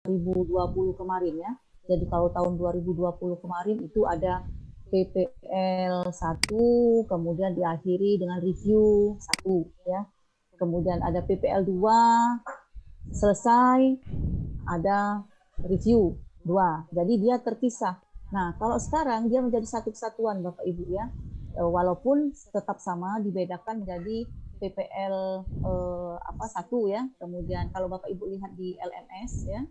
2020 kemarin ya. Jadi kalau tahun 2020 kemarin itu ada PPL 1, kemudian diakhiri dengan review 1 ya. Kemudian ada PPL 2, selesai, ada review 2. Jadi dia terpisah. Nah, kalau sekarang dia menjadi satu kesatuan Bapak Ibu ya. Walaupun tetap sama, dibedakan menjadi PPL 1 ya. Kemudian kalau Bapak Ibu lihat di LMS ya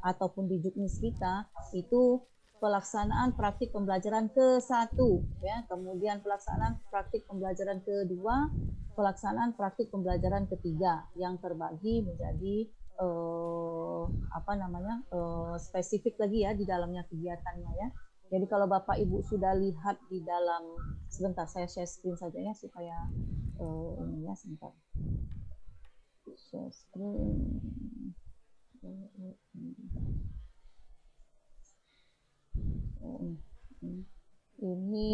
ataupun di Juknis kita itu pelaksanaan praktik pembelajaran ke-1 ya, kemudian pelaksanaan praktik pembelajaran ke-2, pelaksanaan praktik pembelajaran ke-3 yang terbagi menjadi spesifik lagi ya di dalamnya kegiatannya ya. Jadi kalau Bapak Ibu sudah lihat di dalam, sebentar saya share screen saja ya supaya ini ya, sebentar. Share screen. Ini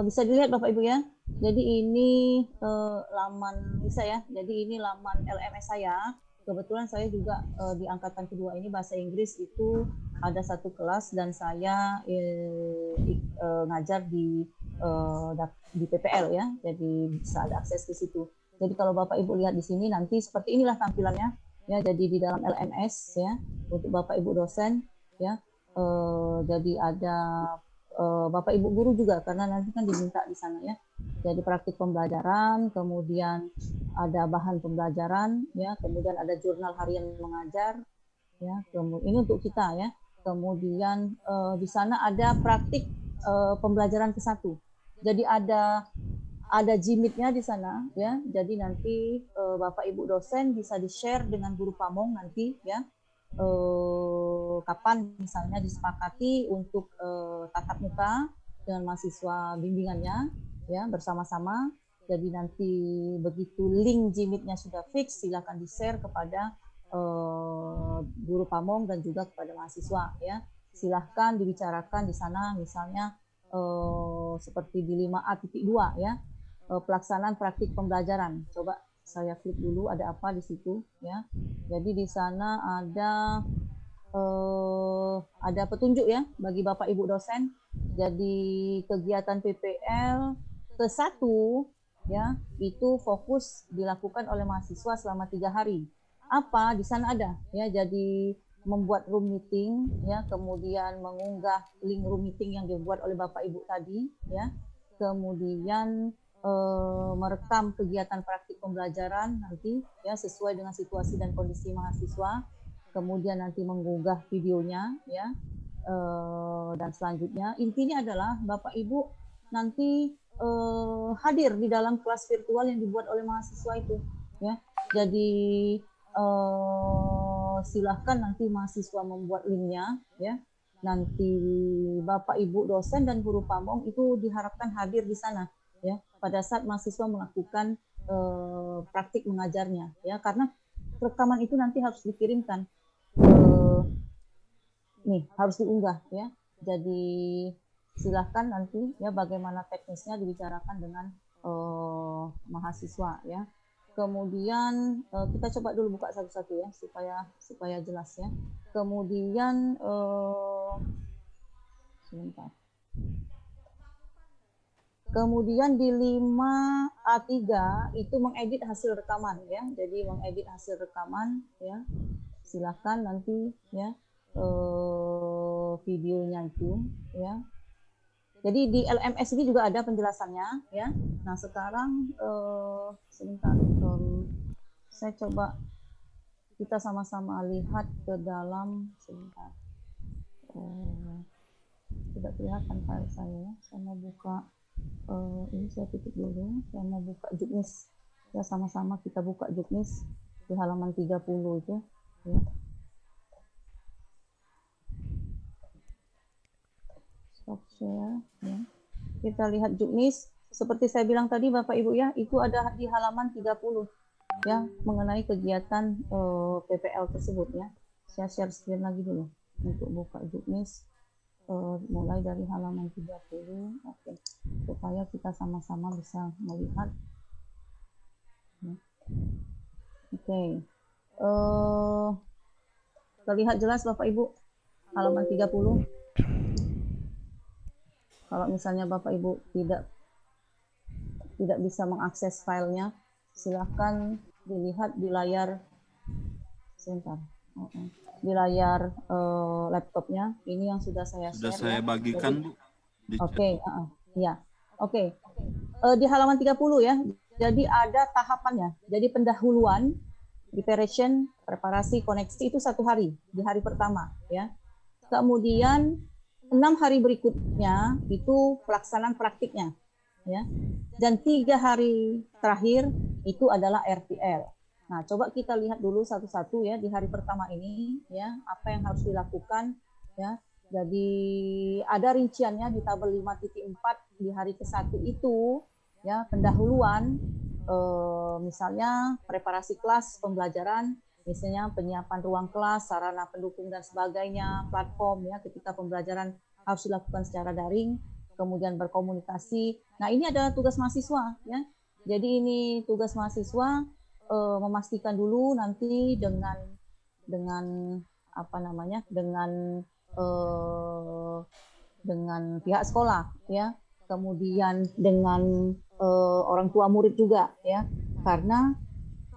bisa dilihat Bapak Ibu ya. Jadi ini laman bisa ya. Jadi ini laman LMS saya. Kebetulan saya juga di angkatan kedua ini bahasa Inggris itu ada satu kelas dan saya ngajar di PPL ya. Jadi bisa ada akses di situ. Jadi kalau Bapak Ibu lihat di sini nanti seperti inilah tampilannya ya. Jadi di dalam LMS ya untuk Bapak Ibu dosen ya. Jadi ada Bapak Ibu guru juga karena nanti kan diminta di sana ya. Jadi praktik pembelajaran, kemudian ada bahan pembelajaran ya, kemudian ada jurnal harian mengajar ya. Kemudian ini untuk kita ya. Kemudian di sana ada praktik pembelajaran ke-1. Jadi ada Gmeet-nya di sana ya. Jadi nanti Bapak Ibu dosen bisa di-share dengan guru pamong nanti ya. Kapan misalnya disepakati untuk tatap muka dengan mahasiswa bimbingannya ya bersama-sama. Jadi nanti begitu link Gmeet-nya sudah fix, silakan di-share kepada guru pamong dan juga kepada mahasiswa ya. Silahkan dibicarakan di sana misalnya seperti di 5A.2 ya, pelaksanaan praktik pembelajaran. Coba saya klik dulu ada apa di situ ya. Jadi di sana ada petunjuk ya bagi Bapak Ibu dosen. Jadi kegiatan PPL ke-1 ya itu fokus dilakukan oleh mahasiswa selama 3 hari. Apa di sana ada ya. Jadi membuat room meeting ya, kemudian mengunggah link room meeting yang dibuat oleh Bapak Ibu tadi ya. Kemudian merekam kegiatan praktik pembelajaran nanti ya sesuai dengan situasi dan kondisi mahasiswa, kemudian nanti mengunggah videonya ya, dan selanjutnya intinya adalah Bapak Ibu nanti hadir di dalam kelas virtual yang dibuat oleh mahasiswa itu ya. Jadi silahkan nanti mahasiswa membuat linknya ya. Nanti Bapak Ibu dosen dan guru pamong itu diharapkan hadir di sana ya pada saat mahasiswa melakukan praktik mengajarnya ya, karena rekaman itu nanti harus dikirimkan harus diunggah ya. Jadi silahkan nanti ya bagaimana teknisnya dibicarakan dengan mahasiswa ya. Kemudian kita coba dulu buka satu-satu ya supaya jelas ya. Kemudian sebentar. Kemudian di 5A3 itu mengedit hasil rekaman ya. Jadi mengedit hasil rekaman ya. Silakan nanti ya videonya itu ya. Jadi di LMS ini juga ada penjelasannya ya. Nah, sekarang sebentar saya coba kita sama-sama lihat ke dalam sebentar. Tidak kelihatan file saya ya. Saya mau buka ini saya tutup dulu. Saya mau buka Juknis. Ya sama-sama kita buka Juknis di halaman 30 itu ya. Stop share ya. Kita lihat Juknis seperti saya bilang tadi Bapak Ibu ya, itu ada di halaman 30 ya mengenai kegiatan PPL tersebut ya. Saya share screen lagi dulu untuk buka Juknis mulai dari halaman 30. Oke. Supaya kita sama-sama bisa melihat. Ya. Oke. Terlihat jelas Bapak Ibu halaman 30. Kalau misalnya Bapak Ibu tidak bisa mengakses filenya, silahkan dilihat di layar sebentar. Di layar laptopnya. Ini yang sudah saya share. Sudah saya bagikan, Bu. Oke, ya. Oke. Di halaman 30 ya. Jadi ada tahapannya. Jadi pendahuluan, preparation, preparasi, koneksi itu 1 hari, di hari pertama ya. Kemudian 6 hari berikutnya itu pelaksanaan praktiknya ya. Dan 3 hari terakhir itu adalah RTL. Nah, coba kita lihat dulu satu-satu ya di hari pertama ini ya, apa yang harus dilakukan ya. Jadi ada rinciannya di tabel 5.4 di hari ke-1 itu ya, pendahuluan misalnya preparasi kelas pembelajaran, misalnya penyiapan ruang kelas, sarana pendukung dan sebagainya, platform ya ketika pembelajaran harus dilakukan secara daring, kemudian berkomunikasi. Nah, ini adalah tugas mahasiswa ya. Jadi ini tugas mahasiswa memastikan dulu nanti dengan apa namanya? Dengan pihak sekolah ya. Kemudian dengan orang tua murid juga ya. Karena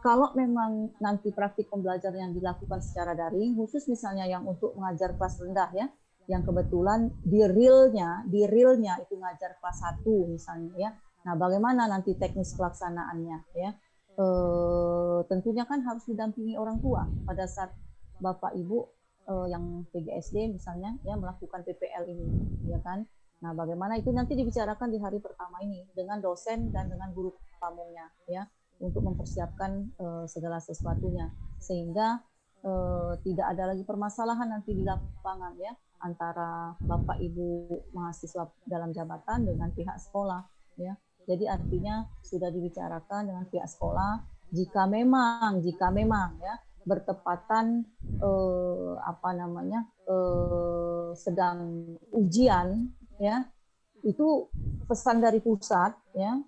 kalau memang nanti praktik pembelajaran yang dilakukan secara daring, khusus misalnya yang untuk mengajar kelas rendah ya, yang kebetulan di realnya itu ngajar kelas 1 misalnya ya. Nah, bagaimana nanti teknis pelaksanaannya ya? Tentunya kan harus didampingi orang tua pada saat Bapak Ibu yang PGSD misalnya ya melakukan PPL ini ya kan. Nah, bagaimana itu nanti dibicarakan di hari pertama ini dengan dosen dan dengan guru pamongnya ya, untuk mempersiapkan segala sesuatunya sehingga tidak ada lagi permasalahan nanti di lapangan ya antara Bapak Ibu mahasiswa dalam jabatan dengan pihak sekolah ya. Jadi artinya sudah dibicarakan dengan pihak sekolah jika memang ya bertepatan sedang ujian ya, itu pesan dari pusat ya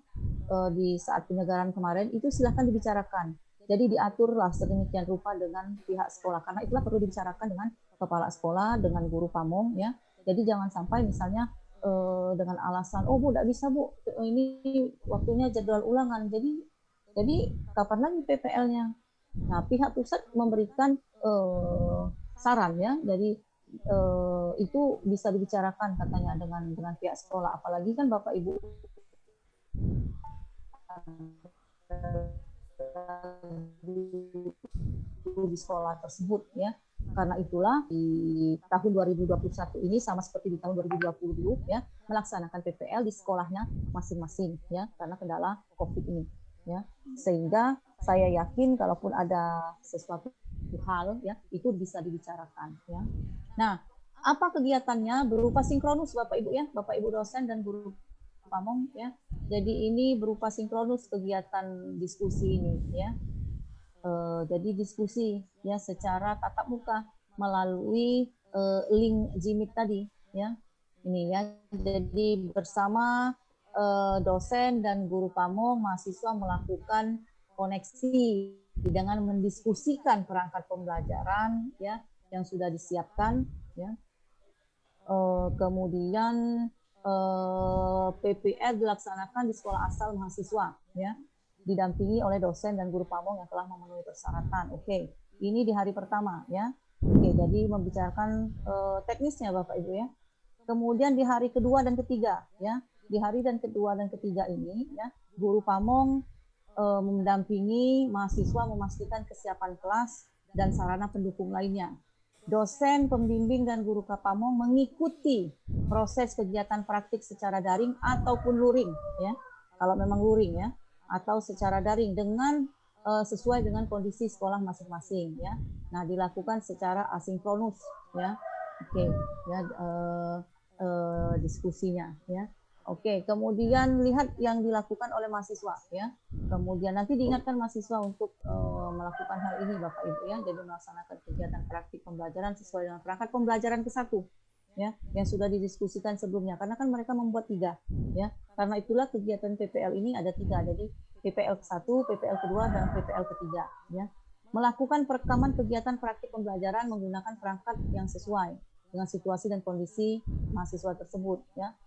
di saat penyegaran kemarin itu silahkan dibicarakan. Jadi diaturlah sedemikian rupa dengan pihak sekolah, karena itulah perlu dibicarakan dengan kepala sekolah, dengan guru pamong ya. Jadi jangan sampai misalnya dengan alasan oh Bu tidak bisa Bu, ini waktunya jadwal ulangan, jadi kapan lagi PPL-nya. Nah, pihak pusat memberikan saran ya, jadi itu bisa dibicarakan katanya dengan pihak sekolah, apalagi kan Bapak Ibu di sekolah tersebut ya. Karena itulah di tahun 2021 ini sama seperti di tahun 2020 dulu ya, melaksanakan PPL di sekolahnya masing-masing ya, karena kendala COVID ini ya. Sehingga saya yakin kalaupun ada sesuatu hal ya itu bisa dibicarakan ya. Nah, apa kegiatannya berupa sinkronus Bapak Ibu ya, Bapak Ibu dosen dan guru pamong ya. Jadi ini berupa sinkronus kegiatan diskusi ini ya. Jadi diskusi ya secara tatap muka melalui link Jimit tadi ya. Ini ya. Jadi bersama dosen dan guru pamong, mahasiswa melakukan koneksi dengan mendiskusikan perangkat pembelajaran ya yang sudah disiapkan ya. Kemudian PPL dilaksanakan di sekolah asal mahasiswa ya, didampingi oleh dosen dan guru pamong yang telah memenuhi persyaratan. Oke, ini di hari pertama ya. Oke, jadi membicarakan teknisnya Bapak Ibu ya. Kemudian di hari kedua dan ketiga ya, di hari dan kedua dan ketiga ini ya, guru pamong mendampingi mahasiswa memastikan kesiapan kelas dan sarana pendukung lainnya. Dosen, pembimbing, dan guru kapamong mengikuti proses kegiatan praktik secara daring ataupun luring ya, kalau memang luring ya, atau secara daring dengan sesuai dengan kondisi sekolah masing-masing ya. Nah, dilakukan secara asinkronus ya. Oke ya, diskusinya ya. Oke, kemudian lihat yang dilakukan oleh mahasiswa ya. Kemudian nanti diingatkan mahasiswa untuk melakukan hal ini Bapak Ibu ya. Jadi melaksanakan kegiatan praktik pembelajaran sesuai dengan perangkat pembelajaran ke-1 ya, yang sudah didiskusikan sebelumnya. Karena kan mereka membuat 3 ya. Karena itulah kegiatan PPL ini ada 3. Jadi PPL ke-1, PPL kedua, dan PPL ketiga ya. melakukan perekaman kegiatan praktik pembelajaran menggunakan perangkat yang sesuai dengan situasi dan kondisi mahasiswa tersebut, ya.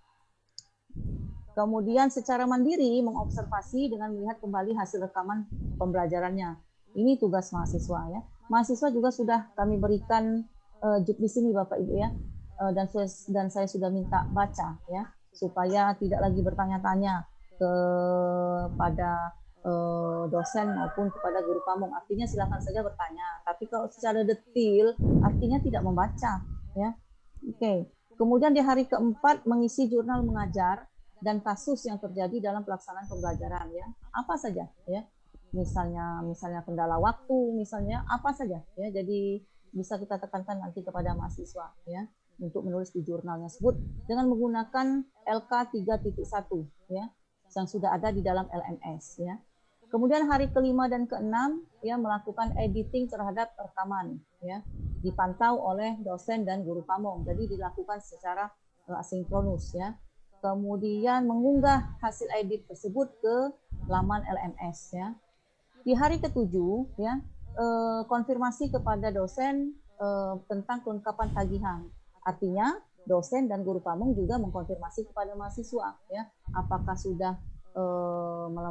Kemudian secara mandiri mengobservasi dengan melihat kembali hasil rekaman pembelajarannya. Ini tugas mahasiswa, ya. Mahasiswa juga sudah kami berikan di sini Bapak Ibu, ya. Dan saya sudah minta baca, ya, supaya tidak lagi bertanya-tanya kepada dosen maupun kepada guru pamong. Artinya silakan saja bertanya, tapi kalau secara detail artinya tidak membaca, ya. Oke. Kemudian di hari keempat mengisi jurnal mengajar dan kasus yang terjadi dalam pelaksanaan pembelajaran, ya. Apa saja, ya. Misalnya kendala waktu, misalnya apa saja, ya. Jadi bisa kita tekankan nanti kepada mahasiswa, ya, untuk menulis di jurnalnya tersebut dengan menggunakan LK 3.1, ya, yang sudah ada di dalam LMS, ya. Kemudian hari kelima dan keenam, ya, melakukan editing terhadap rekaman, ya, dipantau oleh dosen dan guru pamong. Jadi dilakukan secara asinkronus, ya. Kemudian mengunggah hasil edit tersebut ke laman LMS, ya. Di hari ketujuh, ya, konfirmasi kepada dosen tentang kelengkapan tagihan. Artinya dosen dan guru pamong juga mengkonfirmasi kepada mahasiswa, ya, apakah sudah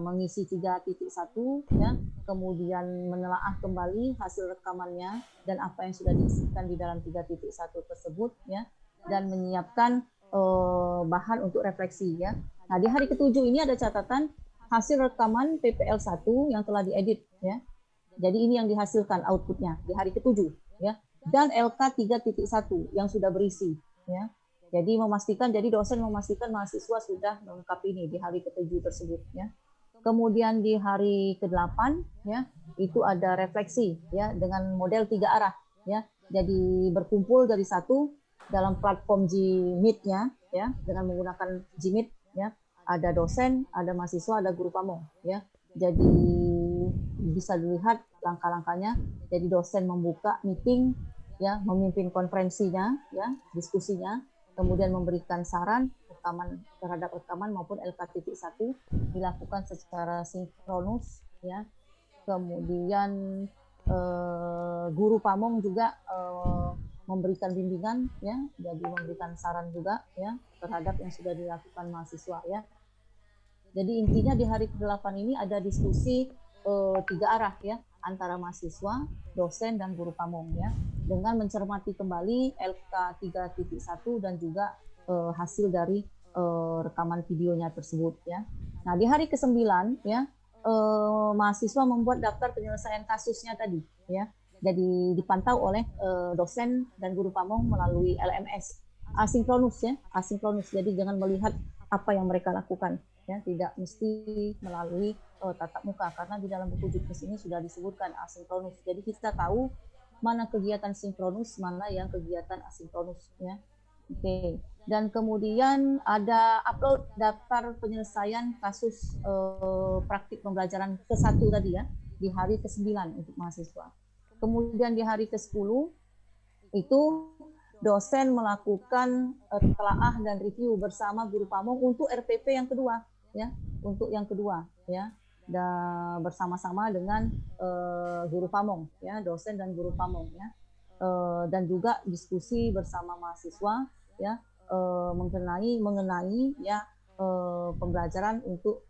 mengisi 3.1, ya, kemudian menelaah kembali hasil rekamannya dan apa yang sudah diisikan di dalam 3.1 tersebut, ya, dan menyiapkan bahan untuk refleksi, ya. Nah, di hari ketujuh ini ada catatan hasil rekaman PPL 1 yang telah diedit, ya. Jadi ini yang dihasilkan outputnya di hari ketujuh, ya, dan LK 3.1 yang sudah berisi, ya. Jadi dosen memastikan mahasiswa sudah melengkapi ini di hari ke-7 tersebut, ya. Kemudian di hari ke-8, ya, itu ada refleksi, ya, dengan model 3 arah, ya. Jadi berkumpul dari satu dalam platform Gmeet-nya, ya, dengan menggunakan Gmeet, ya. Ada dosen, ada mahasiswa, ada guru pamong, ya. Jadi bisa dilihat langkah-langkahnya. Jadi dosen membuka meeting, ya, memimpin konferensinya, ya, diskusinya, kemudian memberikan saran terhadap rekaman maupun LK.1 dilakukan secara sinkronus, ya. Kemudian guru pamong juga memberikan bimbingan, ya, jadi memberikan saran juga, ya, terhadap yang sudah dilakukan mahasiswa, ya. Jadi intinya di hari ke-8 ini ada diskusi 3 arah, ya, antara mahasiswa, dosen, dan guru pamong, ya, dengan mencermati kembali LK 3.1 dan juga hasil dari rekaman videonya tersebut, ya. Nah, di hari ke-9, ya, mahasiswa membuat daftar penyelesaian kasusnya tadi, ya. Jadi dipantau oleh dosen dan guru pamong melalui LMS asinkronus, ya, asinkronus. Jadi jangan melihat apa yang mereka lakukan, ya, tidak mesti melalui tatap muka, karena di dalam buku juknis ini sudah disebutkan asinkronus. Jadi kita tahu mana kegiatan sinkronus, mana yang kegiatan asinkronus, ya. Oke. Dan kemudian ada upload daftar penyelesaian kasus praktik pembelajaran ke-1 tadi, ya, di hari ke-9 untuk mahasiswa. Kemudian di hari ke-10 itu dosen melakukan telaah dan review bersama guru pamong untuk RPP yang kedua, ya, untuk yang kedua, ya, dan bersama-sama dengan guru pamong, ya, dosen dan guru pamong, ya, dan juga diskusi bersama mahasiswa, ya, mengenai ya pembelajaran untuk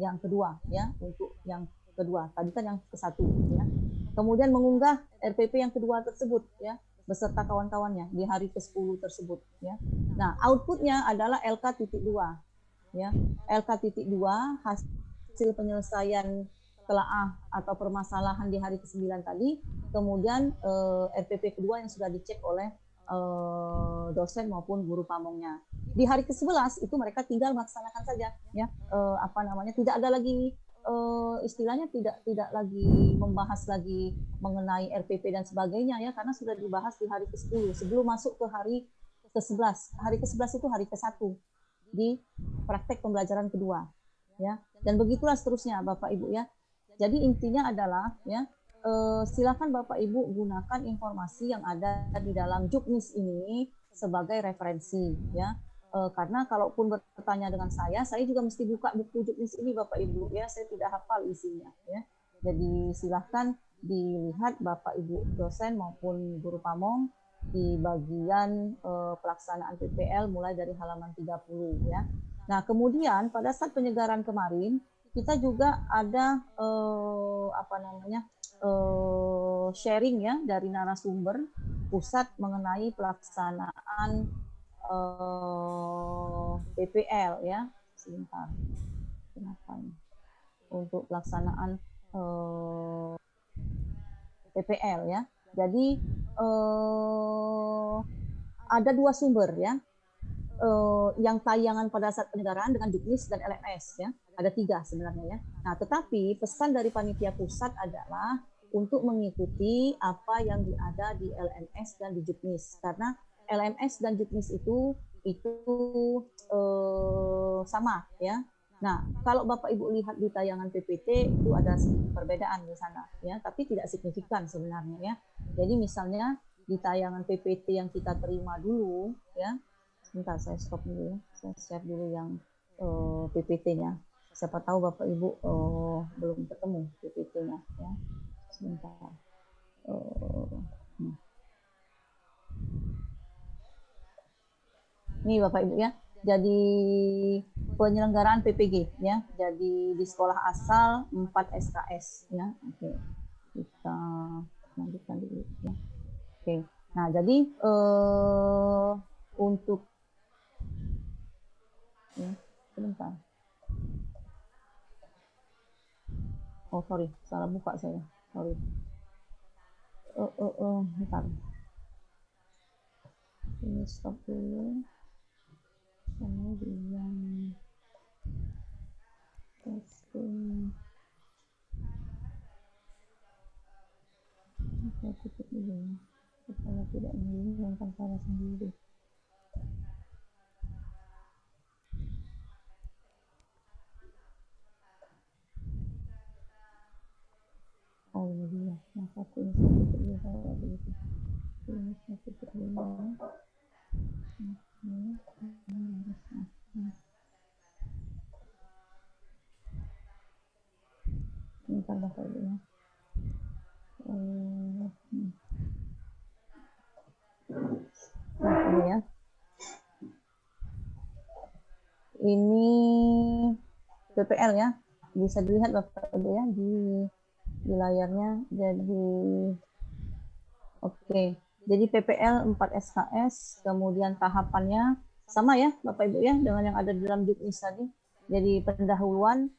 yang kedua, ya, untuk yang kedua. Tadi kan yang ke-1, ya. Kemudian mengunggah RPP yang kedua tersebut, ya, beserta kawan-kawannya di hari ke-10 tersebut, ya. Nah, outputnya adalah LK.2, ya. LK.2 hasil penyelesaian telaah atau permasalahan di hari ke-9 tadi, kemudian RPP kedua yang sudah dicek oleh dosen maupun guru pamongnya. Di hari ke-11 itu mereka tinggal melaksanakan saja, ya, tidak ada lagi istilahnya tidak lagi membahas lagi mengenai RPP dan sebagainya, ya, karena sudah dibahas di hari ke-10 sebelum masuk ke hari ke-11. Hari ke-11 itu hari ke-1 di praktek pembelajaran kedua, ya, dan begitulah seterusnya Bapak Ibu, ya. Jadi intinya adalah, ya, silakan Bapak Ibu gunakan informasi yang ada di dalam juknis ini sebagai referensi, ya. Karena kalaupun bertanya dengan saya juga mesti buka buku juknis ini Bapak Ibu, ya, saya tidak hafal isinya, ya. Jadi silahkan dilihat Bapak Ibu dosen maupun guru pamong di bagian pelaksanaan PPL mulai dari halaman 30 ya. Nah, kemudian pada saat penyegaran kemarin kita juga ada sharing ya dari narasumber pusat mengenai pelaksanaan PPL ya. Sebentar. Kenapa ini? Untuk pelaksanaan PPL ya. Jadi ada dua sumber ya, yang tayangan pada saat penyelenggaraan dengan Juknis dan LMS ya. Ada 3 sebenarnya ya. Nah, tetapi pesan dari panitia pusat adalah untuk mengikuti apa yang ada di LMS dan di Juknis, karena LMS dan Juknis itu sama ya. Nah, kalau Bapak Ibu lihat di tayangan PPT itu ada perbedaan di sana ya, tapi tidak signifikan sebenarnya ya. Jadi misalnya di tayangan PPT yang kita terima dulu ya. Sebentar saya stop dulu ya. Saya share dulu yang PPT-nya. Siapa tahu Bapak Ibu belum ketemu PPT-nya ya. Sebentar. Ini Bapak Ibu ya. Jadi penyelenggaraan PPG ya. Jadi di sekolah asal 4 SKS ya. Oke. Kita lanjutkan dulu ya. Oke. Nah, jadi untuk ya, sebentar. Oh, sorry, salah buka saya. Sorry. Bentar. Ini stop dulu. Kemudian testing. Saya tutup dulu supaya tidak menghilangkan saya sendiri. Oh ini dia, yang satu ini saya tutup dulu saya begitu. Ini saya tutup dulu. Ini kan Bapak Ibu ya. Nah ini ya. Ini PPL ya. Bisa dilihat Bapak Ibu ya di layarnya. Jadi oke. Jadi PPL 4 SKS, kemudian tahapannya sama ya Bapak Ibu ya dengan yang ada di dalam Juknis tadi. Jadi pendahuluan,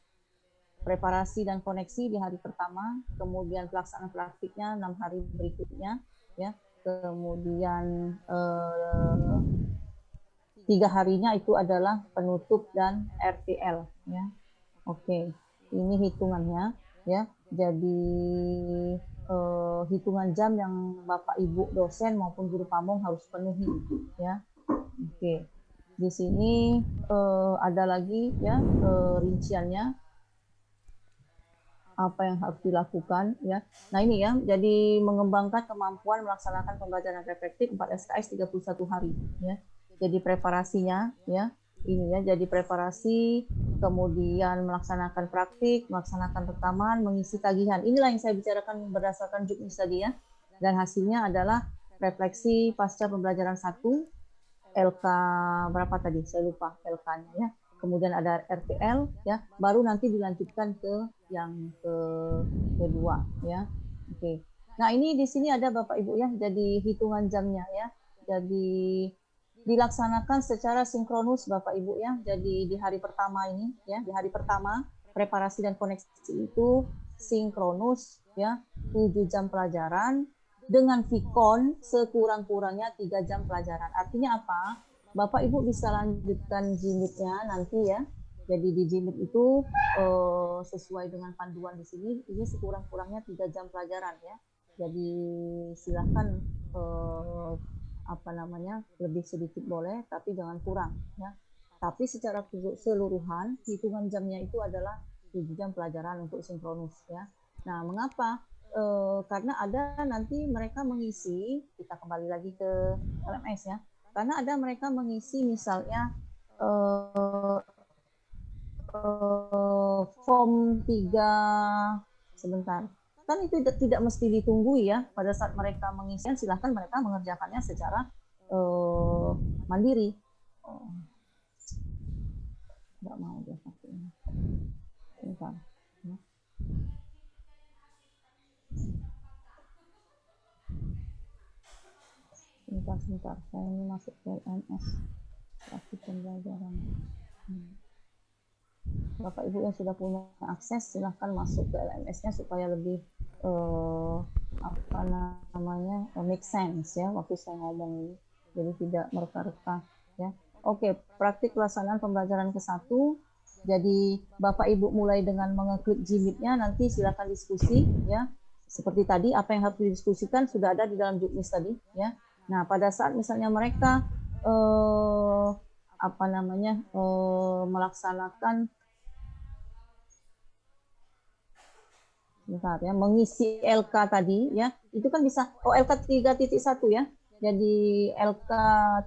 preparasi dan koneksi di hari pertama, kemudian pelaksanaan praktiknya 6 hari berikutnya ya. Kemudian 3 harinya itu adalah penutup dan RTL ya. Oke. Ini hitungannya ya. Jadi hitungan jam yang Bapak Ibu dosen maupun guru pamong harus penuhi ya. Oke. Di sini ada lagi ya rinciannya apa yang harus dilakukan ya. Nah, ini ya. Jadi mengembangkan kemampuan melaksanakan pembelajaran reflektif 4 SKS 31 hari ya. Jadi preparasinya ya. Ini ya, jadi preparasi, kemudian melaksanakan praktik, melaksanakan rekaman, mengisi tagihan. Inilah yang saya bicarakan berdasarkan Juknis tadi ya. Dan hasilnya adalah refleksi pasca pembelajaran 1, LK berapa tadi? Saya lupa LK-nya ya. Kemudian ada RTL ya, baru nanti dilanjutkan ke yang kedua ya. Oke. Nah, ini di sini ada Bapak Ibu ya, jadi hitungan jamnya ya. Jadi dilaksanakan secara sinkronus Bapak Ibu ya. Jadi di hari pertama ini ya, di hari pertama preparasi dan koneksi itu sinkronus ya, 7 jam pelajaran dengan Vicon sekurang-kurangnya 3 jam pelajaran. Artinya apa? Bapak Ibu bisa lanjutkan JIMIT-nya nanti ya. Jadi di JIMIT itu sesuai dengan panduan di sini, ini sekurang-kurangnya 3 jam pelajaran ya. Jadi silahkan lebih sedikit boleh, tapi jangan kurang ya. Tapi secara keseluruhan hitungan jamnya itu adalah 7 jam pelajaran untuk sinkronus ya. Nah, mengapa? Karena ada nanti mereka mengisi, kita kembali lagi ke LMS ya. Karena ada mereka mengisi misalnya form 3 sebentar. kan itu tidak mesti ditunggu ya. Pada saat mereka mengisian, silahkan mereka mengerjakannya secara mandiri. Nggak mau dia pakai ini. Bentar. Ya. Sebentar, saya ini masuk ke LMS. Aktif pembelajaran. Bapak Ibu yang sudah punya akses, silahkan masuk ke LMS-nya supaya lebih make sense ya waktu saya ngomong ini, jadi tidak mereka-reka ya. Oke, praktik pelaksanaan pembelajaran ke-1. Jadi Bapak Ibu mulai dengan mengeklik Gmeet-nya, nanti silahkan diskusi ya. Seperti tadi apa yang harus didiskusikan sudah ada di dalam Juknis tadi ya. Nah, pada saat misalnya mereka melaksanakan bentar ya, mengisi LK tadi ya, itu kan bisa LK 3.1 ya. Jadi LK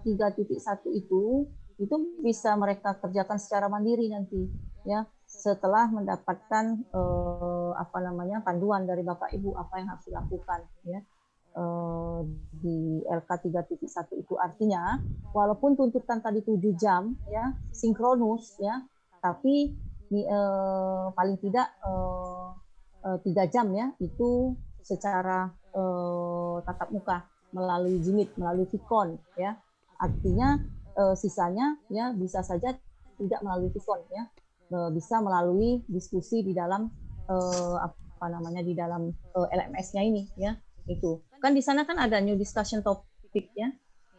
3.1 itu bisa mereka kerjakan secara mandiri nanti ya, setelah mendapatkan panduan dari Bapak Ibu apa yang harus dilakukan ya. Di LK 3.1 itu artinya walaupun tuntutan tadi 7 jam ya sinkronus ya, tapi paling tidak 3 jam ya itu secara tatap muka melalui Gmeet, melalui Vicon ya. Artinya sisanya ya bisa saja tidak melalui Vicon ya, bisa melalui diskusi di dalam di dalam LMS-nya ini ya. Itu kan di sana kan ada new discussion topic ya.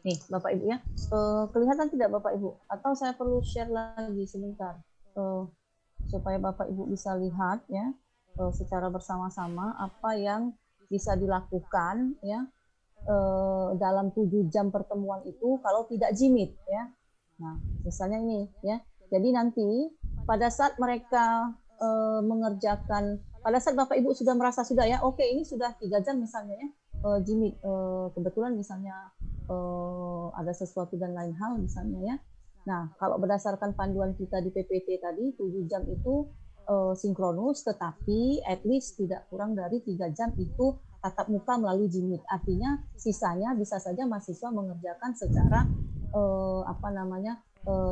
Nih Bapak Ibu ya, kelihatan tidak Bapak Ibu? Atau saya perlu share lagi sebentar supaya Bapak Ibu bisa lihat ya secara bersama-sama apa yang bisa dilakukan ya dalam 7 jam pertemuan itu kalau tidak Gmeet ya. Nah misalnya ini ya, jadi nanti pada saat mereka mengerjakan, pada saat Bapak Ibu sudah merasa sudah ya, oke ini sudah 3 jam misalnya ya Gmeet, kebetulan misalnya ada sesuatu dan lain hal misalnya ya. Nah kalau berdasarkan panduan kita di PPT tadi 7 jam itu sinkronus, tetapi at least tidak kurang dari 3 jam itu tatap muka melalui Gmeet. Artinya sisanya bisa saja mahasiswa mengerjakan secara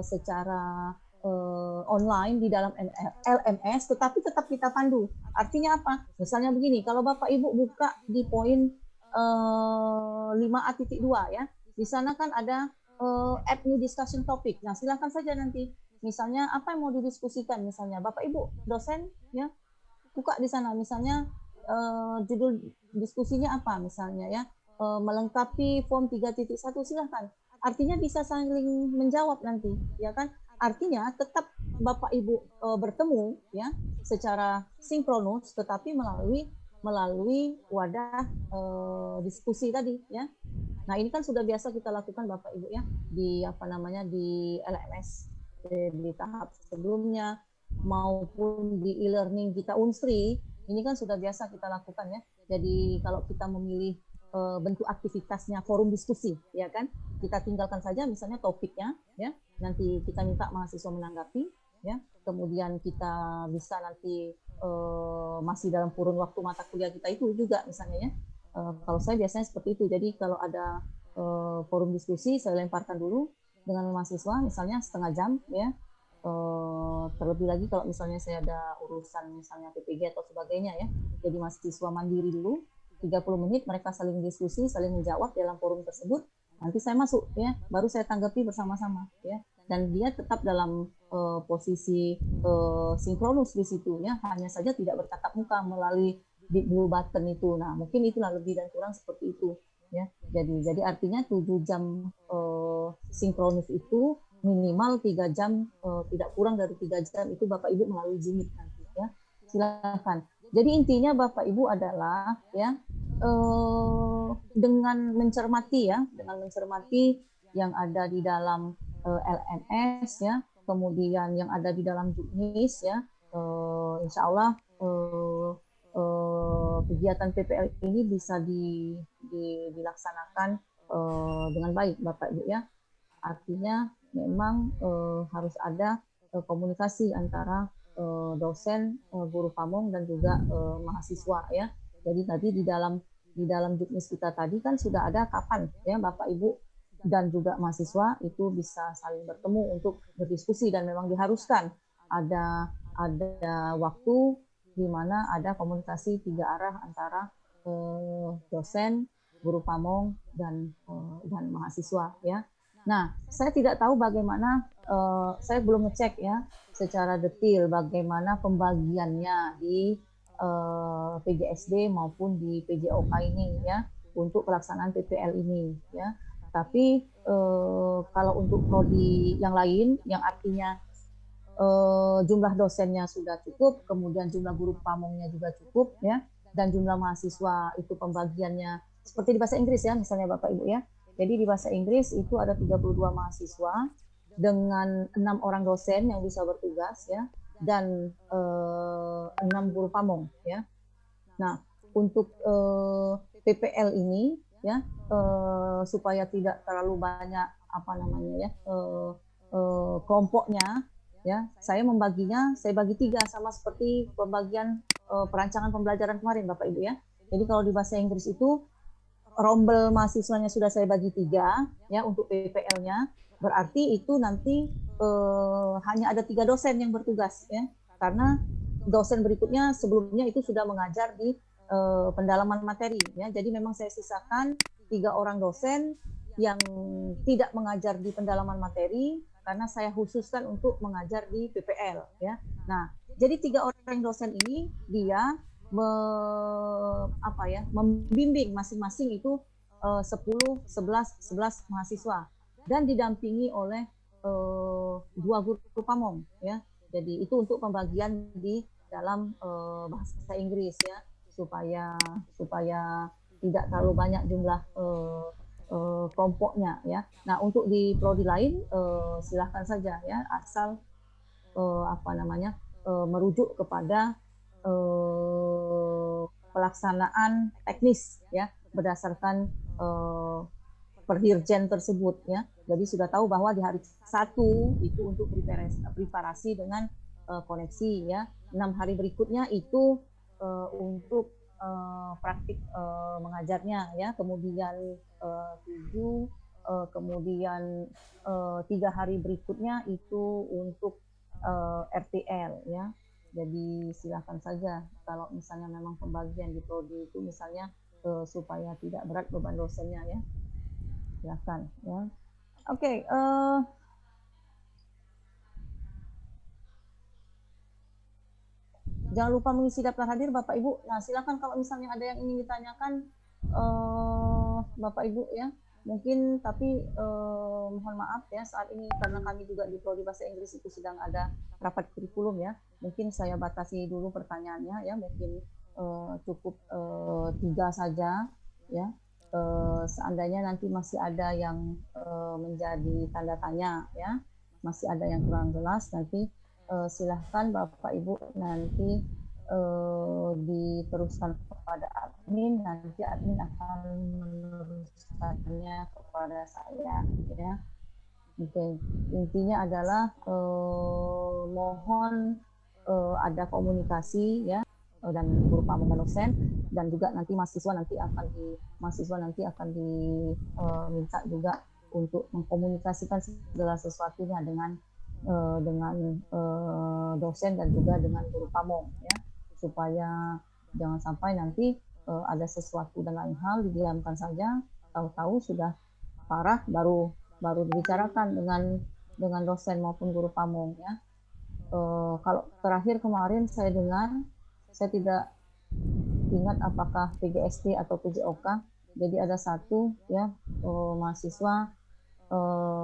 secara online di dalam LMS, tetapi tetap kita pandu. Artinya apa? Misalnya begini, kalau Bapak Ibu buka di poin 5A.2 ya, di sana kan ada add new discussion topic. Nah silakan saja nanti. Misalnya apa yang mau didiskusikan, misalnya Bapak Ibu dosen ya buka di sana misalnya judul diskusinya apa misalnya ya, melengkapi form 3.1 silahkan. Artinya bisa saling menjawab nanti ya kan. Artinya tetap Bapak Ibu bertemu ya secara sinkronus tetapi melalui wadah diskusi tadi ya. Nah ini kan sudah biasa kita lakukan Bapak Ibu ya di di LMS di tahap sebelumnya maupun di e-learning kita Unsri, ini kan sudah biasa kita lakukan ya. Jadi kalau kita memilih bentuk aktivitasnya forum diskusi ya kan, kita tinggalkan saja misalnya topiknya ya, nanti kita minta mahasiswa menanggapi ya, kemudian kita bisa nanti masih dalam kurun waktu mata kuliah kita itu juga misalnya ya. Kalau saya biasanya seperti itu, jadi kalau ada forum diskusi saya lemparkan dulu dengan mahasiswa misalnya setengah jam ya, terlebih lagi kalau misalnya saya ada urusan misalnya PPG atau sebagainya ya, jadi mahasiswa mandiri dulu 30 menit mereka saling diskusi, saling menjawab dalam forum tersebut, nanti saya masuk ya, baru saya tanggapi bersama-sama ya, dan dia tetap dalam posisi sinkronus di situ ya, hanya saja tidak bertatap muka melalui blue button itu. Nah mungkin itulah lebih dan kurang seperti itu ya. Jadi artinya 7 jam sinkronus itu minimal 3 jam, tidak kurang dari 3 jam itu Bapak Ibu melalui Gmeet nanti ya. Silakan. Jadi intinya Bapak Ibu adalah ya dengan mencermati yang ada di dalam LMS ya, kemudian yang ada di dalam Juknis ya, insya Allah kegiatan PPL ini bisa dilaksanakan dengan baik Bapak Ibu ya. Artinya memang harus ada komunikasi antara dosen, guru pamong dan juga mahasiswa ya. Jadi tadi di dalam juknis kita tadi kan sudah ada kapan ya Bapak Ibu dan juga mahasiswa itu bisa saling bertemu untuk berdiskusi, dan memang diharuskan ada waktu di mana ada komunikasi 3 arah antara dosen, guru pamong, dan mahasiswa ya. Nah, saya tidak tahu bagaimana, saya belum ngecek ya secara detail bagaimana pembagiannya di PJSD maupun di PJOK ini ya untuk pelaksanaan PPL ini ya. Tapi kalau untuk prodi yang lain, yang artinya jumlah dosennya sudah cukup, kemudian jumlah guru pamongnya juga cukup ya, dan jumlah mahasiswa itu pembagiannya seperti di bahasa Inggris ya, misalnya Bapak Ibu ya. Jadi di bahasa Inggris itu ada 32 mahasiswa dengan 6 orang dosen yang bisa bertugas ya, dan 6 guru pamong ya. Nah, untuk PPL ini ya, supaya tidak terlalu banyak apa namanya ya kelompoknya ya, saya membaginya, saya bagi 3 sama seperti pembagian perancangan pembelajaran kemarin Bapak Ibu ya. Jadi kalau di bahasa Inggris itu rombel mahasiswanya sudah saya bagi 3 ya untuk PPL-nya, berarti itu nanti hanya ada 3 dosen yang bertugas ya, karena dosen berikutnya sebelumnya itu sudah mengajar di pendalaman materi ya. Jadi memang saya sisakan 3 orang dosen yang tidak mengajar di pendalaman materi karena saya khususkan untuk mengajar di PPL ya. Nah, jadi 3 orang dosen ini dia membimbing masing-masing itu 10, 11 mahasiswa dan didampingi oleh 2 guru pamong ya. Jadi itu untuk pembagian di dalam bahasa Inggris ya, supaya tidak terlalu banyak jumlah kelompoknya ya. Nah, untuk di prodi lain silahkan saja ya, asal merujuk kepada pelaksanaan teknis ya berdasarkan perdirjen tersebut ya. Jadi sudah tahu bahwa di hari 1 itu untuk preparasi dengan koneksi ya. 6 hari berikutnya itu untuk praktik mengajarnya ya. Kemudian 7, kemudian 3 hari berikutnya itu untuk RTL ya. Jadi silakan saja kalau misalnya memang pembagian di prodi itu misalnya supaya tidak berat beban dosennya ya. Silakan ya. Oke, jangan lupa mengisi daftar hadir Bapak Ibu. Nah, silakan kalau misalnya ada yang ingin ditanyakan Bapak Ibu ya. Mungkin tapi mohon maaf ya, saat ini karena kami juga di prodi bahasa Inggris itu sedang ada rapat kurikulum ya. Mungkin saya batasi dulu pertanyaannya ya, mungkin cukup 3 saja ya. Seandainya nanti masih ada yang menjadi tanda tanya ya, masih ada yang kurang jelas, nanti silahkan Bapak Ibu nanti diteruskan kepada admin, nanti admin akan meneruskannya kepada saya ya. Oke. Intinya adalah mohon ada komunikasi ya, dan guru pamong dan dosen, dan juga nanti mahasiswa nanti akan diminta juga untuk mengkomunikasikan segala sesuatunya dengan dosen dan juga dengan guru pamong ya, supaya jangan sampai nanti ada sesuatu dan lain hal didiamkan saja, tahu-tahu sudah parah baru dibicarakan dengan dosen maupun guru pamong ya. Kalau terakhir kemarin saya dengar, saya tidak ingat apakah PJSD atau PJOK, jadi ada satu ya mahasiswa,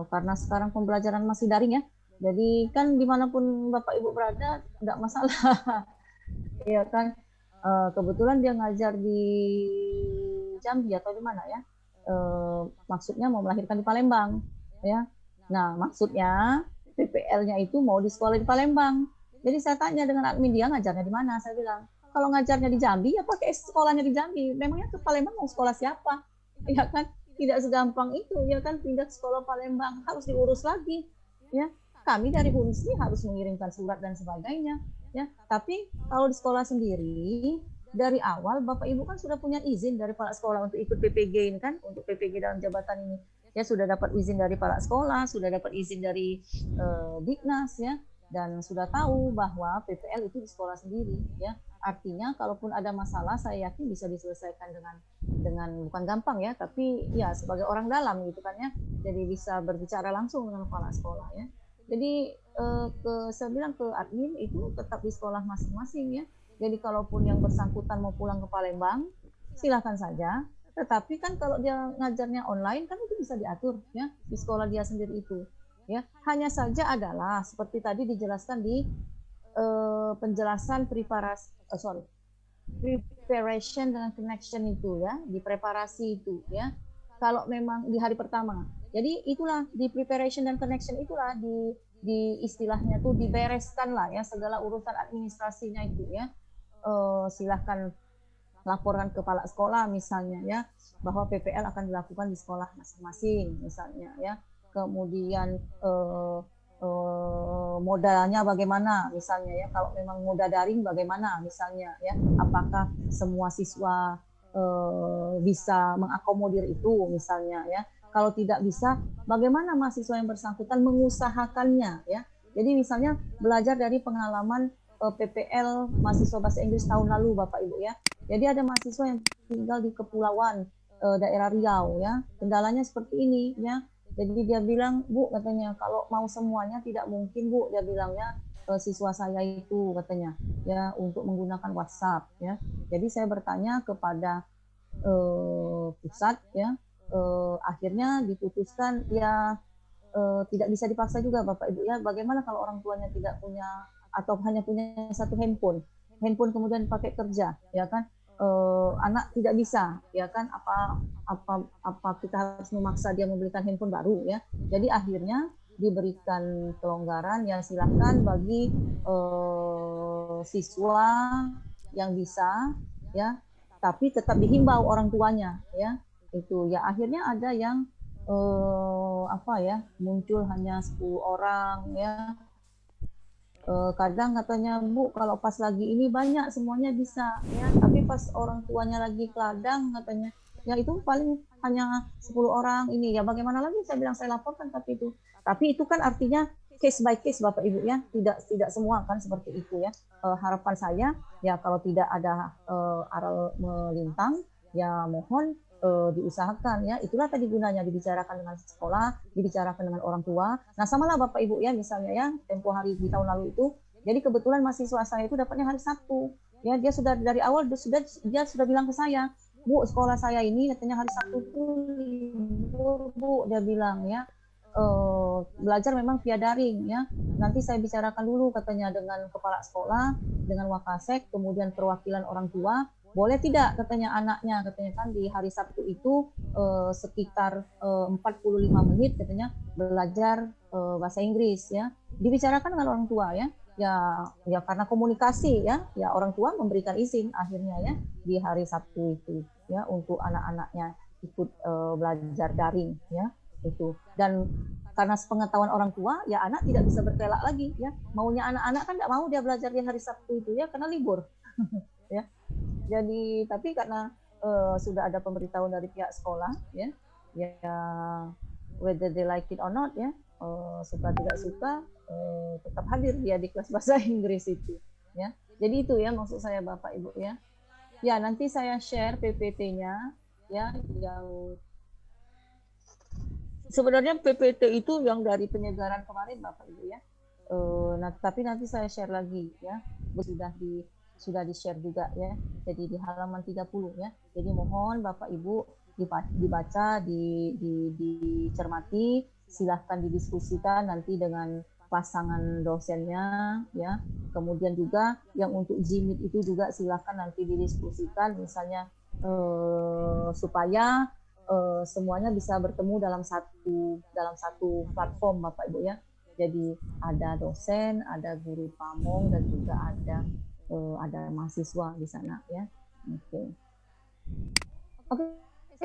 karena sekarang pembelajaran masih daring ya, jadi kan dimanapun Bapak Ibu berada tidak masalah ya kan. Kebetulan dia ngajar di Jambi atau di mana ya, maksudnya mau melahirkan di Palembang ya. Nah, maksudnya PPL-nya itu mau di sekolah di Palembang. Jadi saya tanya dengan admin, dia ngajarnya di mana? Saya bilang, kalau ngajarnya di Jambi ya pakai sekolahnya di Jambi. Memangnya ke Palembang mau sekolah siapa? Ya kan, tidak segampang itu ya kan, pindah ke sekolah Palembang harus diurus lagi ya. Kami dari Hunsi harus mengirimkan surat dan sebagainya ya. Tapi kalau di sekolah sendiri dari awal Bapak Ibu kan sudah punya izin dari kepala sekolah untuk ikut PPG ini kan, untuk PPG dalam jabatan ini. Ya sudah dapat izin dari kepala sekolah, sudah dapat izin dari Diknas ya, dan sudah tahu bahwa PPL itu di sekolah sendiri ya. Artinya kalaupun ada masalah saya yakin bisa diselesaikan dengan bukan gampang ya, tapi ya sebagai orang dalam gitu kan ya. Jadi bisa berbicara langsung dengan kepala sekolah ya. Jadi saya bilang ke admin itu tetap di sekolah masing-masing ya. Jadi kalaupun yang bersangkutan mau pulang ke Palembang, silakan saja. Tetapi kan kalau dia ngajarnya online kan itu bisa diatur ya di sekolah dia sendiri itu. Ya, hanya saja adalah seperti tadi dijelaskan di penjelasan preparation dengan connection itu ya, di preparasi itu ya. Kalau memang di hari pertama. Jadi itulah di preparation dan connection itulah di istilahnya tuh dibereskan lah ya segala urusan administrasinya itu ya. Silahkan laporkan ke kepala sekolah misalnya ya bahwa PPL akan dilakukan di sekolah masing-masing misalnya ya. Kemudian modalnya bagaimana misalnya ya, kalau memang moda daring bagaimana misalnya ya, apakah semua siswa bisa mengakomodir itu misalnya ya. Kalau tidak bisa, bagaimana mahasiswa yang bersangkutan mengusahakannya ya. Jadi misalnya belajar dari pengalaman PPL mahasiswa bahasa Inggris tahun lalu Bapak Ibu ya. Jadi ada mahasiswa yang tinggal di kepulauan daerah Riau ya. Kendalanya seperti ini ya. Jadi dia bilang, Bu, katanya kalau mau semuanya tidak mungkin, Bu, dia bilangnya siswa saya itu katanya ya untuk menggunakan WhatsApp ya. Jadi saya bertanya kepada pusat ya, akhirnya diputuskan ya tidak bisa dipaksa juga Bapak Ibu ya. Bagaimana kalau orang tuanya tidak punya atau hanya punya satu handphone kemudian pakai kerja ya kan, anak tidak bisa ya kan, apa kita harus memaksa dia membelikan handphone baru ya. Jadi akhirnya diberikan kelonggaran ya, silakan bagi siswa yang bisa ya, tapi tetap dihimbau orang tuanya ya. Itu ya akhirnya ada yang muncul hanya 10 orang ya. Kadang katanya, Bu, kalau pas lagi ini banyak semuanya bisa ya, tapi pas orang tuanya lagi keladang katanya ya itu paling hanya 10 orang ini ya, bagaimana lagi, saya bilang saya laporkan. Tapi itu kan artinya case by case Bapak Ibu ya, tidak semua kan seperti itu ya. Harapan saya ya kalau tidak ada aral melintang ya mohon diusahakan ya. Itulah tadi gunanya dibicarakan dengan sekolah, dibicarakan dengan orang tua. Nah samalah Bapak Ibu ya, misalnya ya tempo hari di tahun lalu itu, jadi kebetulan mahasiswa saya itu dapatnya hari Sabtu ya. Dia sudah dari awal dia sudah bilang ke saya, Bu, sekolah saya ini katanya hari Sabtu itu libur, Bu, dia bilang ya. Belajar memang via daring ya. Nanti saya bicarakan dulu katanya dengan kepala sekolah, dengan Wakasek, kemudian perwakilan orang tua, boleh tidak katanya anaknya katanya kan di hari Sabtu itu sekitar 45 menit katanya belajar bahasa Inggris ya. Dibicarakan dengan orang tua ya. Ya karena komunikasi ya orang tua memberikan izin akhirnya ya di hari Sabtu itu ya untuk anak-anaknya ikut belajar daring ya itu. Dan karena sepengetahuan orang tua ya anak tidak bisa berkelak lagi ya, maunya anak-anak kan tidak mau dia belajar di hari Sabtu itu ya karena libur ya. Jadi tapi karena sudah ada pemberitahuan dari pihak sekolah ya whether they like it or not ya, suka tidak suka tetap hadir dia di kelas bahasa Inggris itu ya. Jadi itu ya maksud saya Bapak Ibu ya. Ya nanti saya share PPT-nya ya, yang sebenarnya PPT itu yang dari penyegaran kemarin Bapak Ibu ya. Tapi nanti saya share lagi ya. Sudah di-share juga ya. Jadi di halaman 30 ya. Jadi mohon Bapak Ibu dibaca, dicermati, silahkan didiskusikan nanti dengan pasangan dosennya ya. Kemudian juga yang untuk Jimit itu juga silahkan nanti didiskusikan misalnya supaya semuanya bisa bertemu dalam satu platform Bapak Ibu ya. Jadi ada dosen, ada guru pamong dan juga ada mahasiswa di sana ya. Oke,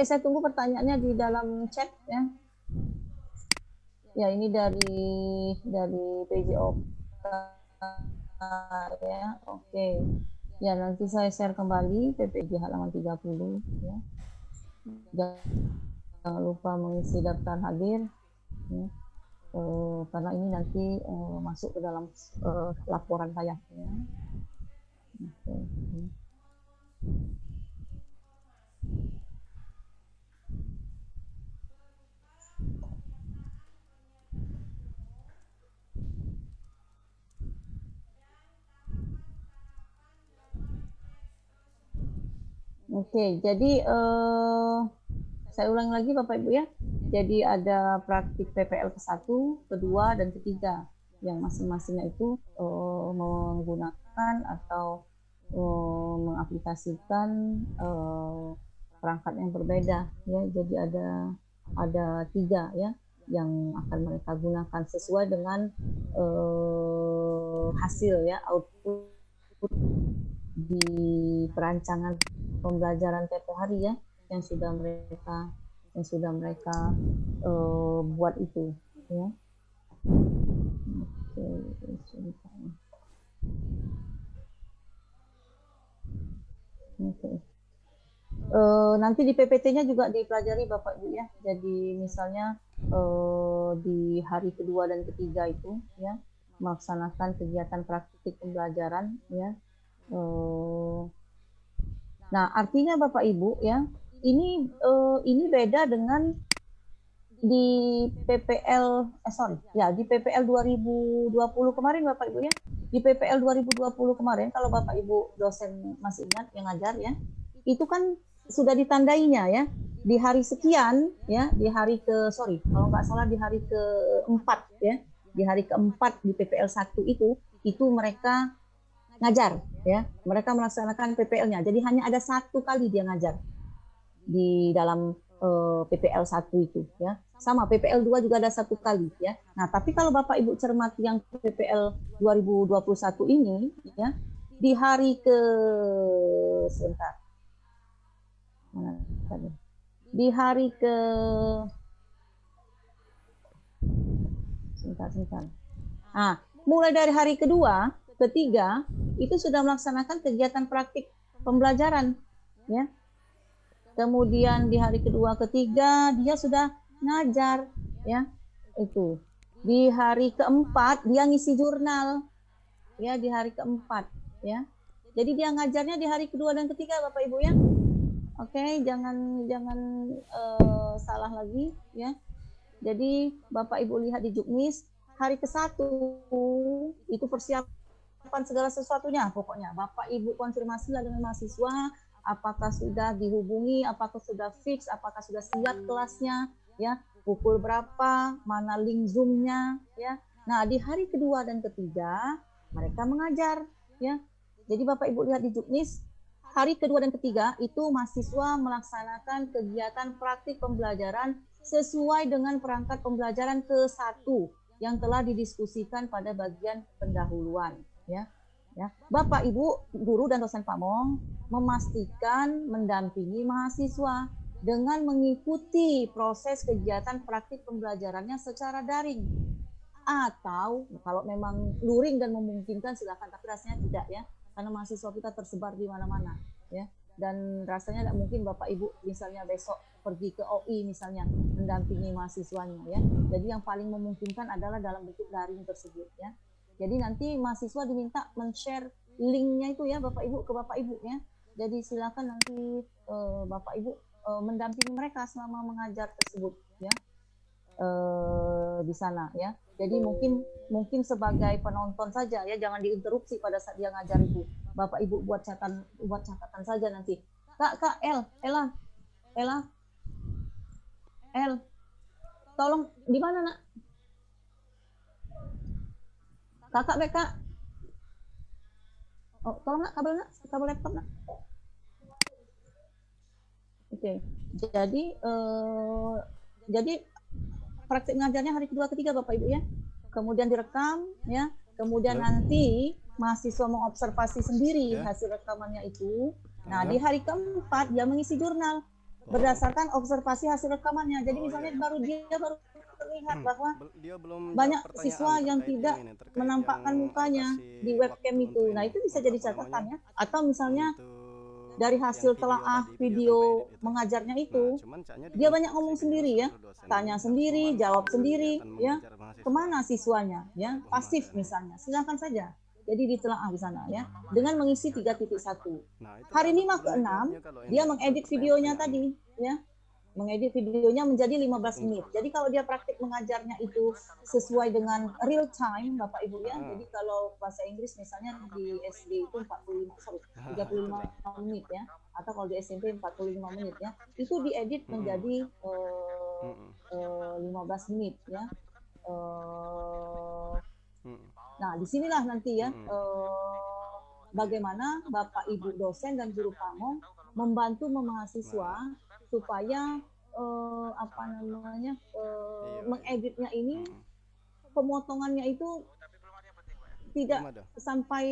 saya tunggu pertanyaannya di dalam chat ya. Ya ini dari PJ ya. Oke. Ya, nanti saya share kembali PPJ halaman 30 ya. Jangan lupa mengisi daftar hadir ya. Karena ini nanti masuk ke dalam laporan saya ya. Oke. Oke, jadi saya ulangi lagi Bapak Ibu ya. Jadi ada praktik PPL ke-1, kedua, dan ketiga yang masing-masingnya itu menggunakan atau mengaplikasikan perangkat yang berbeda ya. Jadi ada 3 ya yang akan mereka gunakan sesuai dengan hasil ya, output di perancangan pembelajaran tempo hari ya yang sudah mereka buat itu ya. Oke. Nanti di PPT-nya juga dipelajari Bapak Ibu ya. Jadi misalnya di hari kedua dan ketiga itu ya melaksanakan kegiatan praktik pembelajaran ya. Nah, artinya Bapak Ibu ya, ini beda dengan di PPL di PPL 2020 kemarin Bapak Ibu ya. Di PPL 2020 kemarin kalau Bapak Ibu dosen masih ingat yang ngajar ya, itu kan sudah ditandainya ya di hari sekian ya, di hari kalau nggak salah di hari keempat ya, di hari keempat di PPL 1 itu mereka ngajar ya, mereka melaksanakan PPL-nya. Jadi hanya ada 1 kali dia ngajar di dalam PPL 1 itu ya. Sama PPL 2 juga ada 1 kali ya. Nah, tapi kalau Bapak Ibu cermati yang PPL 2021 ini ya, di hari di hari Nah, mulai dari hari kedua, ketiga itu sudah melaksanakan kegiatan praktik pembelajaran ya. Kemudian di hari kedua, ketiga dia sudah ngajar ya. Itu. Di hari keempat dia ngisi jurnal. Ya, di hari keempat ya. Jadi dia ngajarnya di hari kedua dan ketiga Bapak Ibu ya. Oke, jangan salah lagi ya. Jadi Bapak Ibu lihat di Juknis hari ke-1 itu persiapan segala sesuatunya pokoknya. Bapak Ibu konfirmasilah dengan mahasiswa apakah sudah dihubungi, apakah sudah fix, apakah sudah siap kelasnya ya, pukul berapa, mana link Zoom-nya ya. Nah, di hari kedua dan ketiga mereka mengajar ya. Jadi Bapak Ibu lihat di Juknis hari kedua dan ketiga itu mahasiswa melaksanakan kegiatan praktik pembelajaran sesuai dengan perangkat pembelajaran ke-1 yang telah didiskusikan pada bagian pendahuluan ya. Ya, Bapak Ibu guru dan dosen Pamong memastikan mendampingi mahasiswa dengan mengikuti proses kegiatan praktik pembelajarannya secara daring, atau kalau memang luring dan memungkinkan silakan, tapi rasanya tidak ya, karena mahasiswa kita tersebar di mana-mana ya, dan rasanya tidak mungkin Bapak Ibu misalnya besok pergi ke OI misalnya mendampingi mahasiswanya ya. Jadi yang paling memungkinkan adalah dalam bentuk daring tersebut ya. Jadi nanti mahasiswa diminta men-share linknya itu ya Bapak Ibu ke Bapak Ibu ya. Jadi silakan nanti Bapak Ibu mendampingi mereka selama mengajar tersebut ya di sana ya. Jadi mungkin sebagai penonton saja ya, jangan diinterupsi pada saat dia ngajar itu. Bapak Ibu buat catatan saja nanti. Kak Ella, tolong di mana nak? Kakak BK. Oh, tolong nak kabel laptop nak. Oke. Jadi praktik ngajarnya hari kedua ketiga Bapak Ibu ya. Kemudian direkam ya. Kemudian nanti mahasiswa mengobservasi sendiri hasil rekamannya itu. Nah, di hari keempat dia mengisi jurnal berdasarkan observasi hasil rekamannya. Jadi misalnya baru terlihat bahwa Dia belum jawab banyak pertanyaan siswa yang terkait yang tidak ini, terkait yang menampakkan mukanya alokasi di webcam waktu itu. untuk Nah, ini, itu bisa untuk jadi apa namanya, catatan ya. Atau misalnya dari untuk yang hasil video telaah tadi, video video tanpa edit itu. mengajarnya Nah, itu, cuman caknya dia banyak diinstruksi ngomong dengan sendiri ya, seluruh dosen ini tanya harus sendiri, jawab memantau sendiri, kegiatan ya. mengajar mahasiswa Kemana siswanya, ya? terkait Pasif pemateri. misalnya, silakan saja. Jadi ditelaah di sana ya, dengan mengisi 3.1. Nah, itulah Hari 5 betul ke ini 6 jawabnya kalau dia ini mengedit videonya pertanyaan-pertanyaan nih. tadi, ya. Mengedit videonya menjadi Kita 15 tunggu. menit. Jadi kalau dia praktik mengajarnya itu sesuai dengan real time, Bapak Ibu ya. Ah, Jadi kalau bahasa Inggris misalnya di SD itu 45, sorry, ah. 35 Itulah. menit ya. Atau kalau di SMP 45 menit ya. Itu diedit Mm-mm. menjadi Mm-mm. 15 menit ya. Eh, Mm-mm. nah, disinilah nanti ya Mm-mm. Iya. bagaimana Bapak Ibu dosen dan juru pamong membantu Nah, mahasiswa supaya apa namanya iya, iya. mengeditnya ini Mm-mm. pemotongannya itu tidak Belum ada. sampai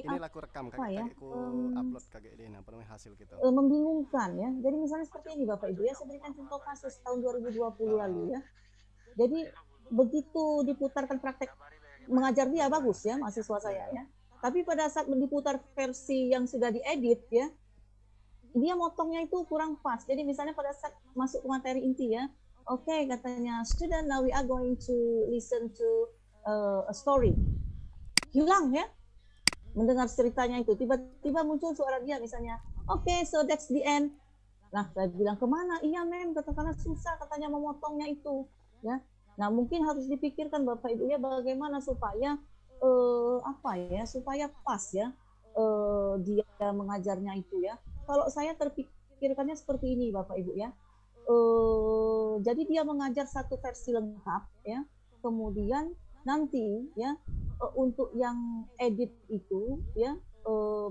Inilah aku rekam, apa kakek ya kakek ku upload kakek ini apa namanya hasil kita. membingungkan ya. Jadi misalnya seperti ini Bapak Ibu ya, saya berikan contoh kasus tahun 2020 lalu Ah, ya. Jadi begitu diputarkan praktek mengajar dia iya, bagus ya mahasiswa saya iya. ya. Tapi pada saat diputar versi yang sudah diedit ya, dia motongnya itu kurang pas. Jadi misalnya pada saat masuk ke materi inti ya, oke okay, katanya student now we are going to listen to a story. Hilang ya mendengar ceritanya itu. Tiba-tiba muncul suara dia misalnya, oke okay, so that's the end. Nah, saya bilang kemana? Iya, mem, katakanlah susah katanya memotongnya itu, ya. Nah, mungkin harus dipikirkan Bapak Ibu ya bagaimana supaya apa ya, supaya pas ya dia mengajarnya itu ya. Kalau saya terpikirkannya seperti ini Bapak Ibu ya. Jadi dia mengajar satu versi lengkap ya. Kemudian nanti ya untuk yang edit itu ya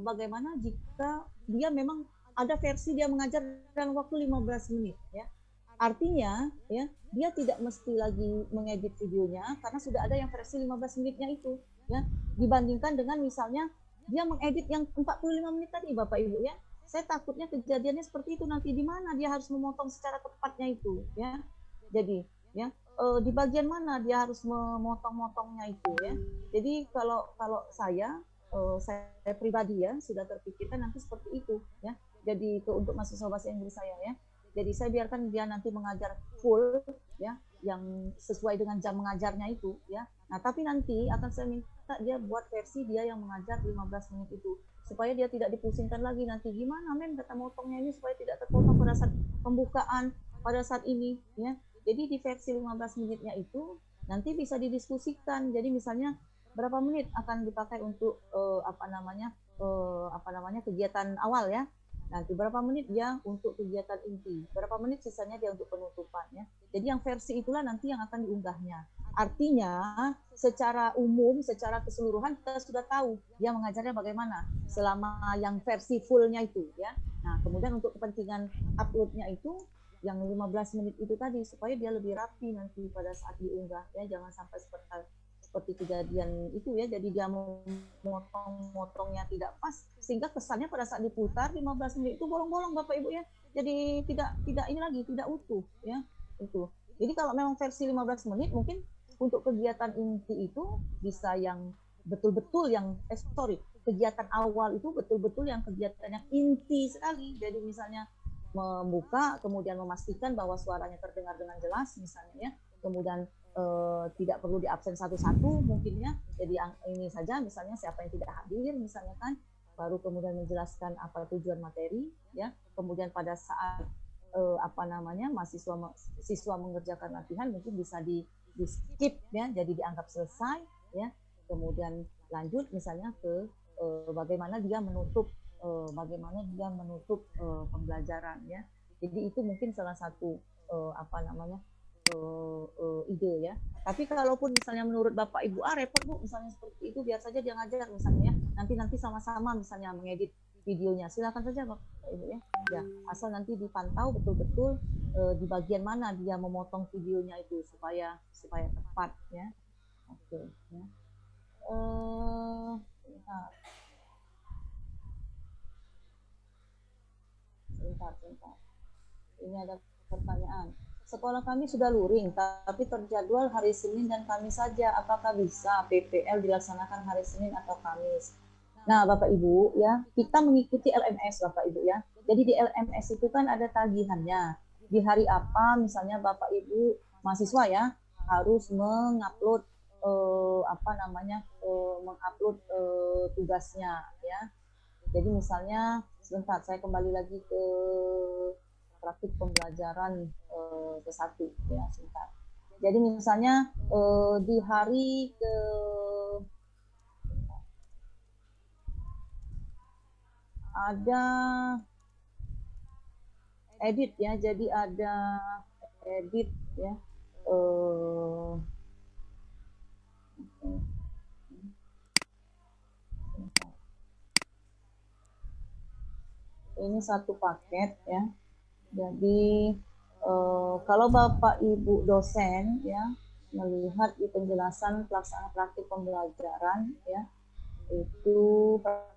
bagaimana jika dia memang ada versi dia mengajar dalam waktu 15 menit ya. Artinya ya dia tidak mesti lagi mengedit videonya karena sudah ada yang versi 15 menitnya itu ya dibandingkan dengan misalnya dia mengedit yang 45 menit tadi Bapak Ibu ya. Saya takutnya kejadiannya seperti itu nanti di mana dia harus memotong secara tepatnya itu ya. Jadi ya di bagian mana dia harus memotong-motongnya itu ya. Jadi kalau kalau saya pribadi ya sudah terpikirkan nanti seperti itu ya. Jadi untuk mahasiswa bahasa Inggris saya ya. Jadi saya biarkan dia nanti mengajar full ya yang sesuai dengan jam mengajarnya itu ya. Nah, tapi nanti akan saya minta dia buat versi dia yang mengajar 15 menit itu supaya dia tidak dipusingkan lagi nanti gimana men kata motongnya ini supaya tidak terpotong pada saat pembukaan pada saat ini ya. Jadi di versi 15 menitnya itu nanti bisa didiskusikan. Jadi misalnya berapa menit akan dipakai untuk apa namanya kegiatan awal ya. Nanti berapa menit dia untuk kegiatan inti, berapa menit sisanya dia untuk penutupan ya. Jadi yang versi itulah nanti yang akan diunggahnya. Artinya secara umum, secara keseluruhan kita sudah tahu dia mengajarnya bagaimana selama yang versi fullnya itu ya. Nah, kemudian untuk kepentingan uploadnya itu yang 15 menit itu tadi supaya dia lebih rapi nanti pada saat diunggah ya, jangan sampai seperti kejadian itu ya, jadi dia memotong-motongnya tidak pas sehingga kesannya pada saat diputar 15 menit itu bolong-bolong Bapak Ibu ya, jadi tidak ini lagi tidak utuh ya itu. Jadi kalau memang versi 15 menit mungkin untuk kegiatan inti itu bisa yang betul-betul yang kegiatan awal itu betul-betul yang kegiatan yang inti sekali. Jadi misalnya membuka kemudian memastikan bahwa suaranya terdengar dengan jelas misalnya ya, kemudian tidak perlu diabsen satu-satu mungkinnya, jadi ini saja misalnya siapa yang tidak hadir misalnya kan, baru kemudian menjelaskan apa tujuan materi ya, kemudian pada saat apa namanya siswa mengerjakan latihan mungkin bisa di skip ya, jadi dianggap selesai ya, kemudian lanjut misalnya ke bagaimana dia menutup pembelajaran ya. Jadi itu mungkin salah satu apa namanya ide ya. Tapi kalaupun misalnya menurut Bapak Ibu repot Bu misalnya seperti itu, biar saja dia ngajar misalnya ya. Nanti sama-sama misalnya mengedit videonya. Silakan saja Bapak Ibu ya. Ya, asal nanti dipantau betul-betul di bagian mana dia memotong videonya itu supaya tepat ya. Oke ya. Sebentar. Ini ada pertanyaan. sekolah kami sudah luring, tapi terjadwal hari Senin dan Kamis saja. Apakah bisa PPL dilaksanakan hari Senin atau Kamis? Nah, Bapak Ibu ya, kita mengikuti LMS Bapak Ibu ya. Jadi di LMS itu kan ada tagihannya. Di hari apa misalnya Bapak Ibu mahasiswa ya harus mengupload mengupload tugasnya ya. Jadi misalnya sebentar saya kembali lagi ke praktik pembelajaran ke-1 ya sebentar. Jadi misalnya di hari ke ada edit ya, jadi ada edit ya. Ini satu paket ya. Jadi kalau Bapak Ibu dosen ya melihat di penjelasan pelaksanaan praktik pembelajaran ya, itu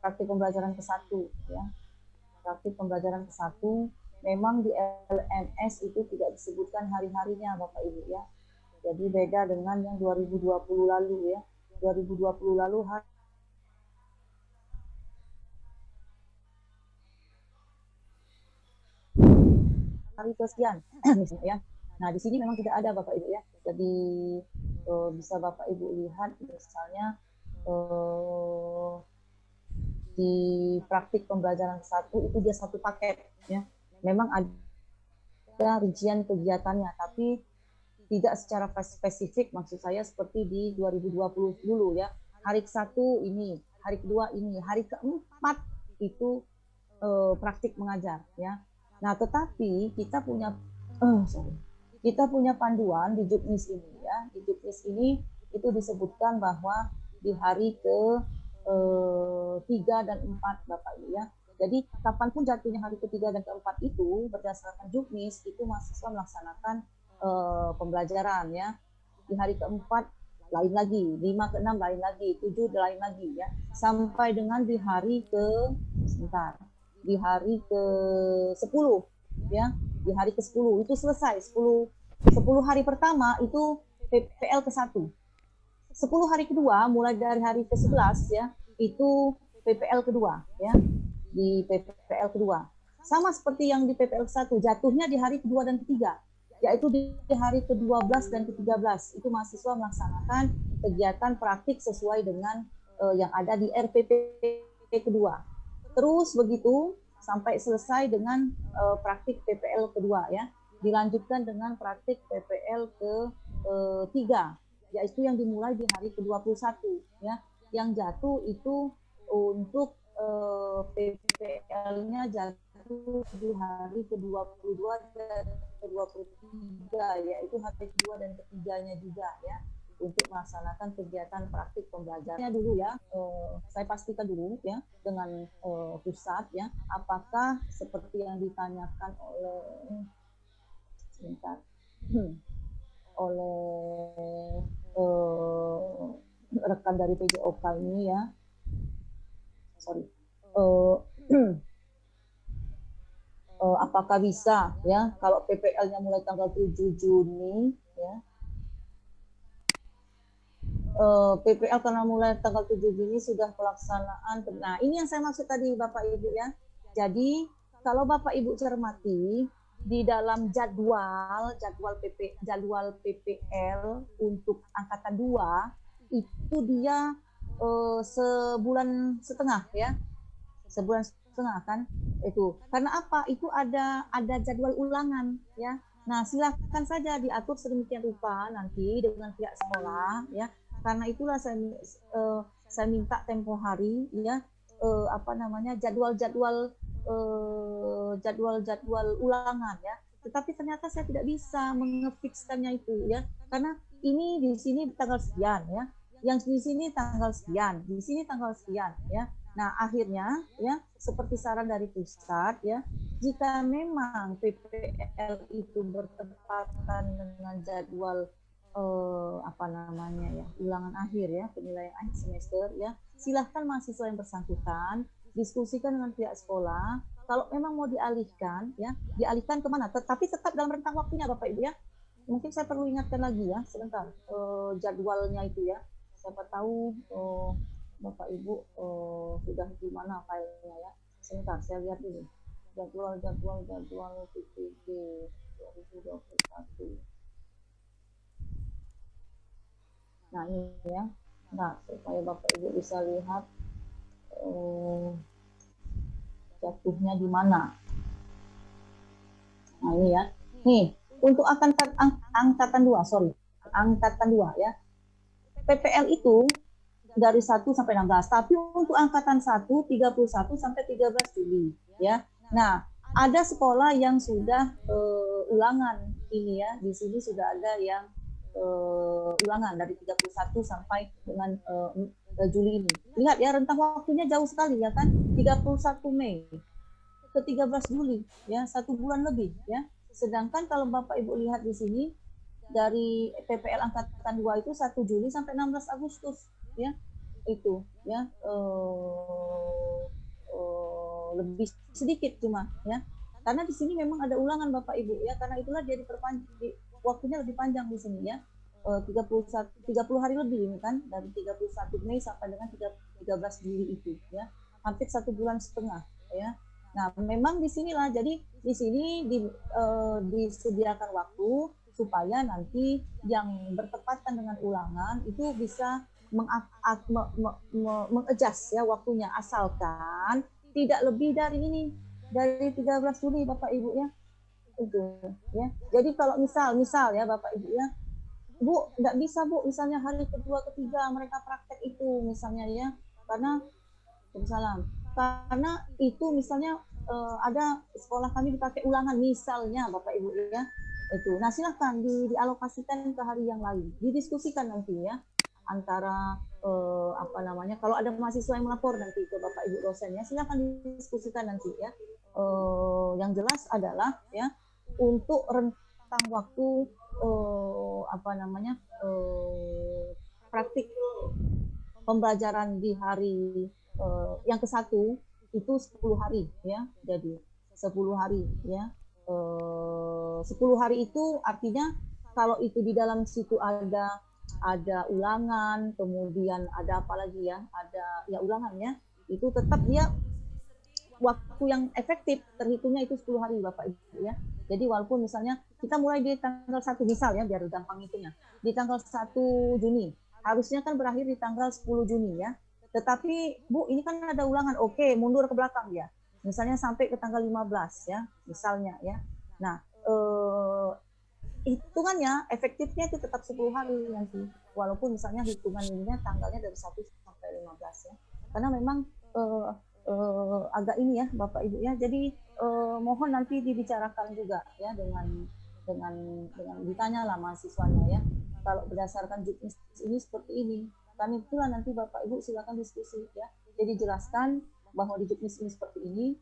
praktik pembelajaran ke-1 ya. Praktik pembelajaran ke-1 memang di LMS itu tidak disebutkan hari-harinya Bapak Ibu ya. Jadi beda dengan yang 2020 lalu ya. 2020 lalu hari kesekian misalnya ya. Nah, di sini memang tidak ada Bapak Ibu ya. Jadi bisa Bapak Ibu lihat misalnya di praktik pembelajaran ke-1 itu dia satu paket ya. Memang ada rincian kegiatannya, tapi tidak secara spesifik, maksud saya seperti di 2020 dulu ya. Hari ke-1 ini, hari kedua ini, hari ke-4 itu praktik mengajar ya. Nah, tetapi kita punya panduan di Juknis ini ya. Di Juknis ini itu disebutkan bahwa di hari ke-3 dan 4 Bapak Ibu ya. Jadi kapanpun jatuhnya hari ke-3 dan ke-4 itu berdasarkan Juknis itu mahasiswa melaksanakan pembelajaran ya. Di hari ke-4 lain lagi, 5 ke-6 lain lagi, 7 lain lagi ya. Sampai dengan di hari di hari ke-10 ya. Di hari ke-10 itu selesai. 10 hari pertama itu PPL ke-1. 10 hari kedua mulai dari hari ke-11 ya, itu PPL kedua ya. Di PPL kedua. Sama seperti yang di PPL ke-1, jatuhnya di hari kedua dan ketiga, yaitu di hari ke-12 dan ke-13. Itu mahasiswa melaksanakan kegiatan praktik sesuai dengan yang ada di RPP kedua. Terus begitu sampai selesai dengan praktik PPL kedua ya. Dilanjutkan dengan praktik PPL ke-3, yaitu yang dimulai di hari ke-21 ya. Yang jatuh itu untuk PPL-nya jatuh di hari ke-22 dan ke-23, yaitu hari kedua dan ketiganya juga ya, untuk melaksanakan kegiatan praktik pembelajarannya dulu ya. Saya pastikan dulu ya dengan pusat ya, apakah seperti yang ditanyakan oleh rekan dari PJOK ini ya. Apakah bisa ya kalau PPL-nya mulai tanggal 7 Juni ya. PPL karena mulai tanggal 7 Juni sudah pelaksanaan. Nah, ini yang saya maksud tadi Bapak Ibu ya. Jadi, kalau Bapak Ibu cermati di dalam jadwal PPL untuk angkatan 2 itu dia sebulan setengah ya. Sebulan setengah kan itu. Karena apa? Itu ada jadwal ulangan ya. Nah, silakan saja diatur sedemikian rupa nanti dengan pihak sekolah ya. Karena itulah saya minta tempo hari ya jadwal ulangan ya. Tetapi ternyata saya tidak bisa mengefikskannya itu ya. Karena ini di sini tanggal sekian ya. Yang di sini tanggal sekian, di sini tanggal sekian ya. Nah, akhirnya ya seperti saran dari pusat ya, jika memang PPL itu bertepatan dengan jadwal ulangan akhir ya, penilaian akhir semester ya, silahkan mahasiswa yang bersangkutan diskusikan dengan pihak sekolah kalau memang mau dialihkan ya, dialihkan kemana? Tetapi tetap dalam rentang waktunya Bapak Ibu ya. Mungkin saya perlu ingatkan lagi ya, sebentar jadwalnya itu ya. Siapa tahu Bapak Ibu sudah di mana filenya ya. Sebentar, saya lihat dulu. Jadwal PPG 2021. Nah ini ya. Nah supaya Bapak Ibu bisa lihat jatuhnya di mana. Nah ini ya. Nih untuk angkatan 2 ya. PPL itu dari 1 sampai 16, tapi untuk angkatan 1 31 sampai 13 Juli ya. Nah, ada sekolah yang sudah ulangan ini ya. Di sini sudah ada yang ulangan dari 31 sampai dengan Juli ini. Lihat ya, rentang waktunya jauh sekali ya kan, 31 Mei ke 13 Juli ya, 1 bulan lebih ya. Sedangkan kalau Bapak Ibu lihat di sini dari PPL angkatan 2 itu 1 Juli sampai 16 Agustus ya. Itu ya lebih sedikit cuma ya. Karena di sini memang ada ulangan Bapak Ibu ya, karena itulah dia waktunya lebih panjang di sini ya. 30 hari lebih ini kan, dari 31 Mei sampai dengan 13 Juli itu ya. Hampir 1 bulan setengah ya. Nah, memang di sinilah, jadi di sini disediakan waktu supaya nanti yang bertepatan dengan ulangan itu bisa mengadjust ya waktunya, asalkan tidak lebih dari ini, dari 13 Juli Bapak Ibu ya. Itu ya. Jadi kalau misal ya Bapak Ibu ya, Bu, nggak bisa Bu, misalnya hari kedua ketiga mereka praktek itu misalnya ya, karena itu misalnya ada sekolah kami dipakai ulangan misalnya Bapak Ibu ya, itu. Nah silahkan dialokasikan ke hari yang lain, didiskusikan nanti ya antara kalau ada mahasiswa yang melapor nanti ke Bapak Ibu dosennya, silahkan didiskusikan nanti ya. Yang jelas adalah ya, untuk rentang waktu praktik pembelajaran di hari yang ke-1 itu 10 hari ya. Jadi 10 hari ya. 10 hari itu artinya kalau itu di dalam situ ada ulangan, kemudian ada apa lagi ya, ada ya ulangan ya, itu tetap dia waktu yang efektif terhitungnya itu 10 hari Bapak Ibu ya. Jadi walaupun misalnya kita mulai di tanggal 1 misal ya, biar gampang hitungnya, di tanggal 1 Juni, harusnya kan berakhir di tanggal 10 Juni ya. Tetapi Bu, ini kan ada ulangan, oke, mundur ke belakang ya. Misalnya sampai ke tanggal 15 ya, misalnya ya. Nah, hitungannya efektifnya itu tetap 10 hari nanti, walaupun misalnya hitungan ininya tanggalnya dari 1 sampai 15 ya, karena memang agak ini ya Bapak Ibu ya. Jadi mohon nanti dibicarakan juga ya dengan ditanya lah mahasiswanya ya, kalau berdasarkan juknis ini seperti ini, kami itulah nanti Bapak Ibu silakan diskusi ya. Jadi jelaskan bahwa di juknis ini seperti ini.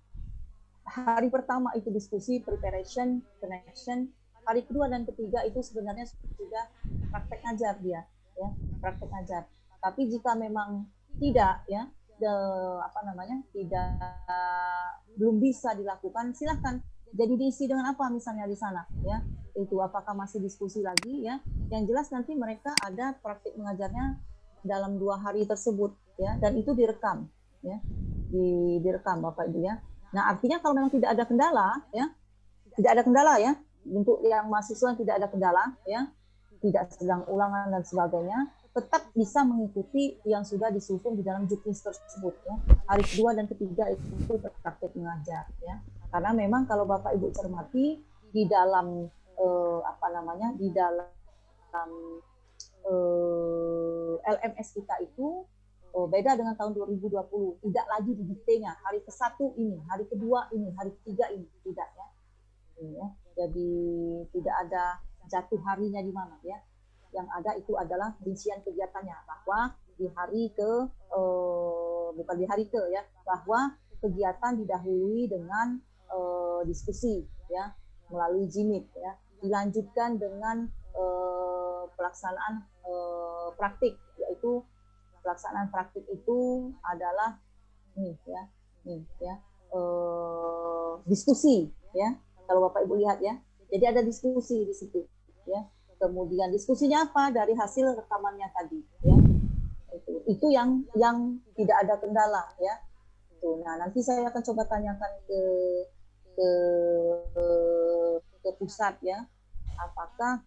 Hari pertama itu diskusi, preparation, connection. Hari kedua dan ketiga itu sebenarnya sudah praktek ngajar dia, ya, praktek ngajar. Tapi jika memang tidak, ya, belum bisa dilakukan, silahkan. Jadi diisi dengan apa misalnya di sana, ya? Itu apakah masih diskusi lagi, ya? Yang jelas nanti mereka ada praktek mengajarnya dalam 2 hari tersebut, ya, dan itu direkam, ya, direkam Bapak Ibu ya. Nah artinya kalau memang tidak ada kendala, ya, tidak ada kendala ya. Untuk yang mahasiswa tidak ada kendala, ya, tidak sedang ulangan dan sebagainya, tetap bisa mengikuti yang sudah disusun di dalam juknis tersebut. Ya. Hari kedua dan ketiga itu praktek mengajar. Ya. Karena memang kalau Bapak Ibu cermati di dalam di dalam LMS kita itu beda dengan tahun 2020. Tidak lagi di diktinya hari ke-1 ini, hari kedua ini, hari ketiga ini, tidak ya. Ya. Jadi tidak ada jatuh harinya di mana ya. Yang ada itu adalah rincian kegiatannya, bahwa di hari bukan di hari ke ya, bahwa kegiatan didahului dengan diskusi ya melalui Jimit ya, dilanjutkan dengan pelaksanaan praktik, yaitu pelaksanaan praktik itu adalah nih ya diskusi ya. Kalau Bapak Ibu lihat ya. Jadi ada diskusi di situ ya. Kemudian diskusinya apa? Dari hasil rekamannya tadi ya. Itu yang tidak ada kendala ya. Nah, nanti saya akan coba tanyakan ke pusat ya, apakah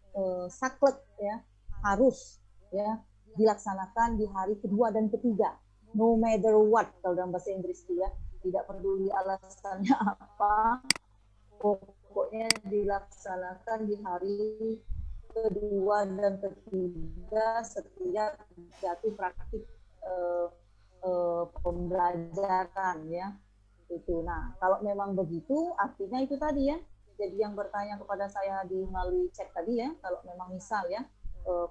saklek ya harus ya dilaksanakan di hari kedua dan ketiga, no matter what kalau dalam bahasa Inggris itu ya, tidak peduli alasannya apa, pokoknya dilaksanakan di hari kedua dan ketiga setiap jatuh praktik pembelajaran ya. Itu. Nah, kalau memang begitu, artinya itu tadi ya. Jadi yang bertanya kepada saya di melalui chat tadi ya, kalau memang misal ya,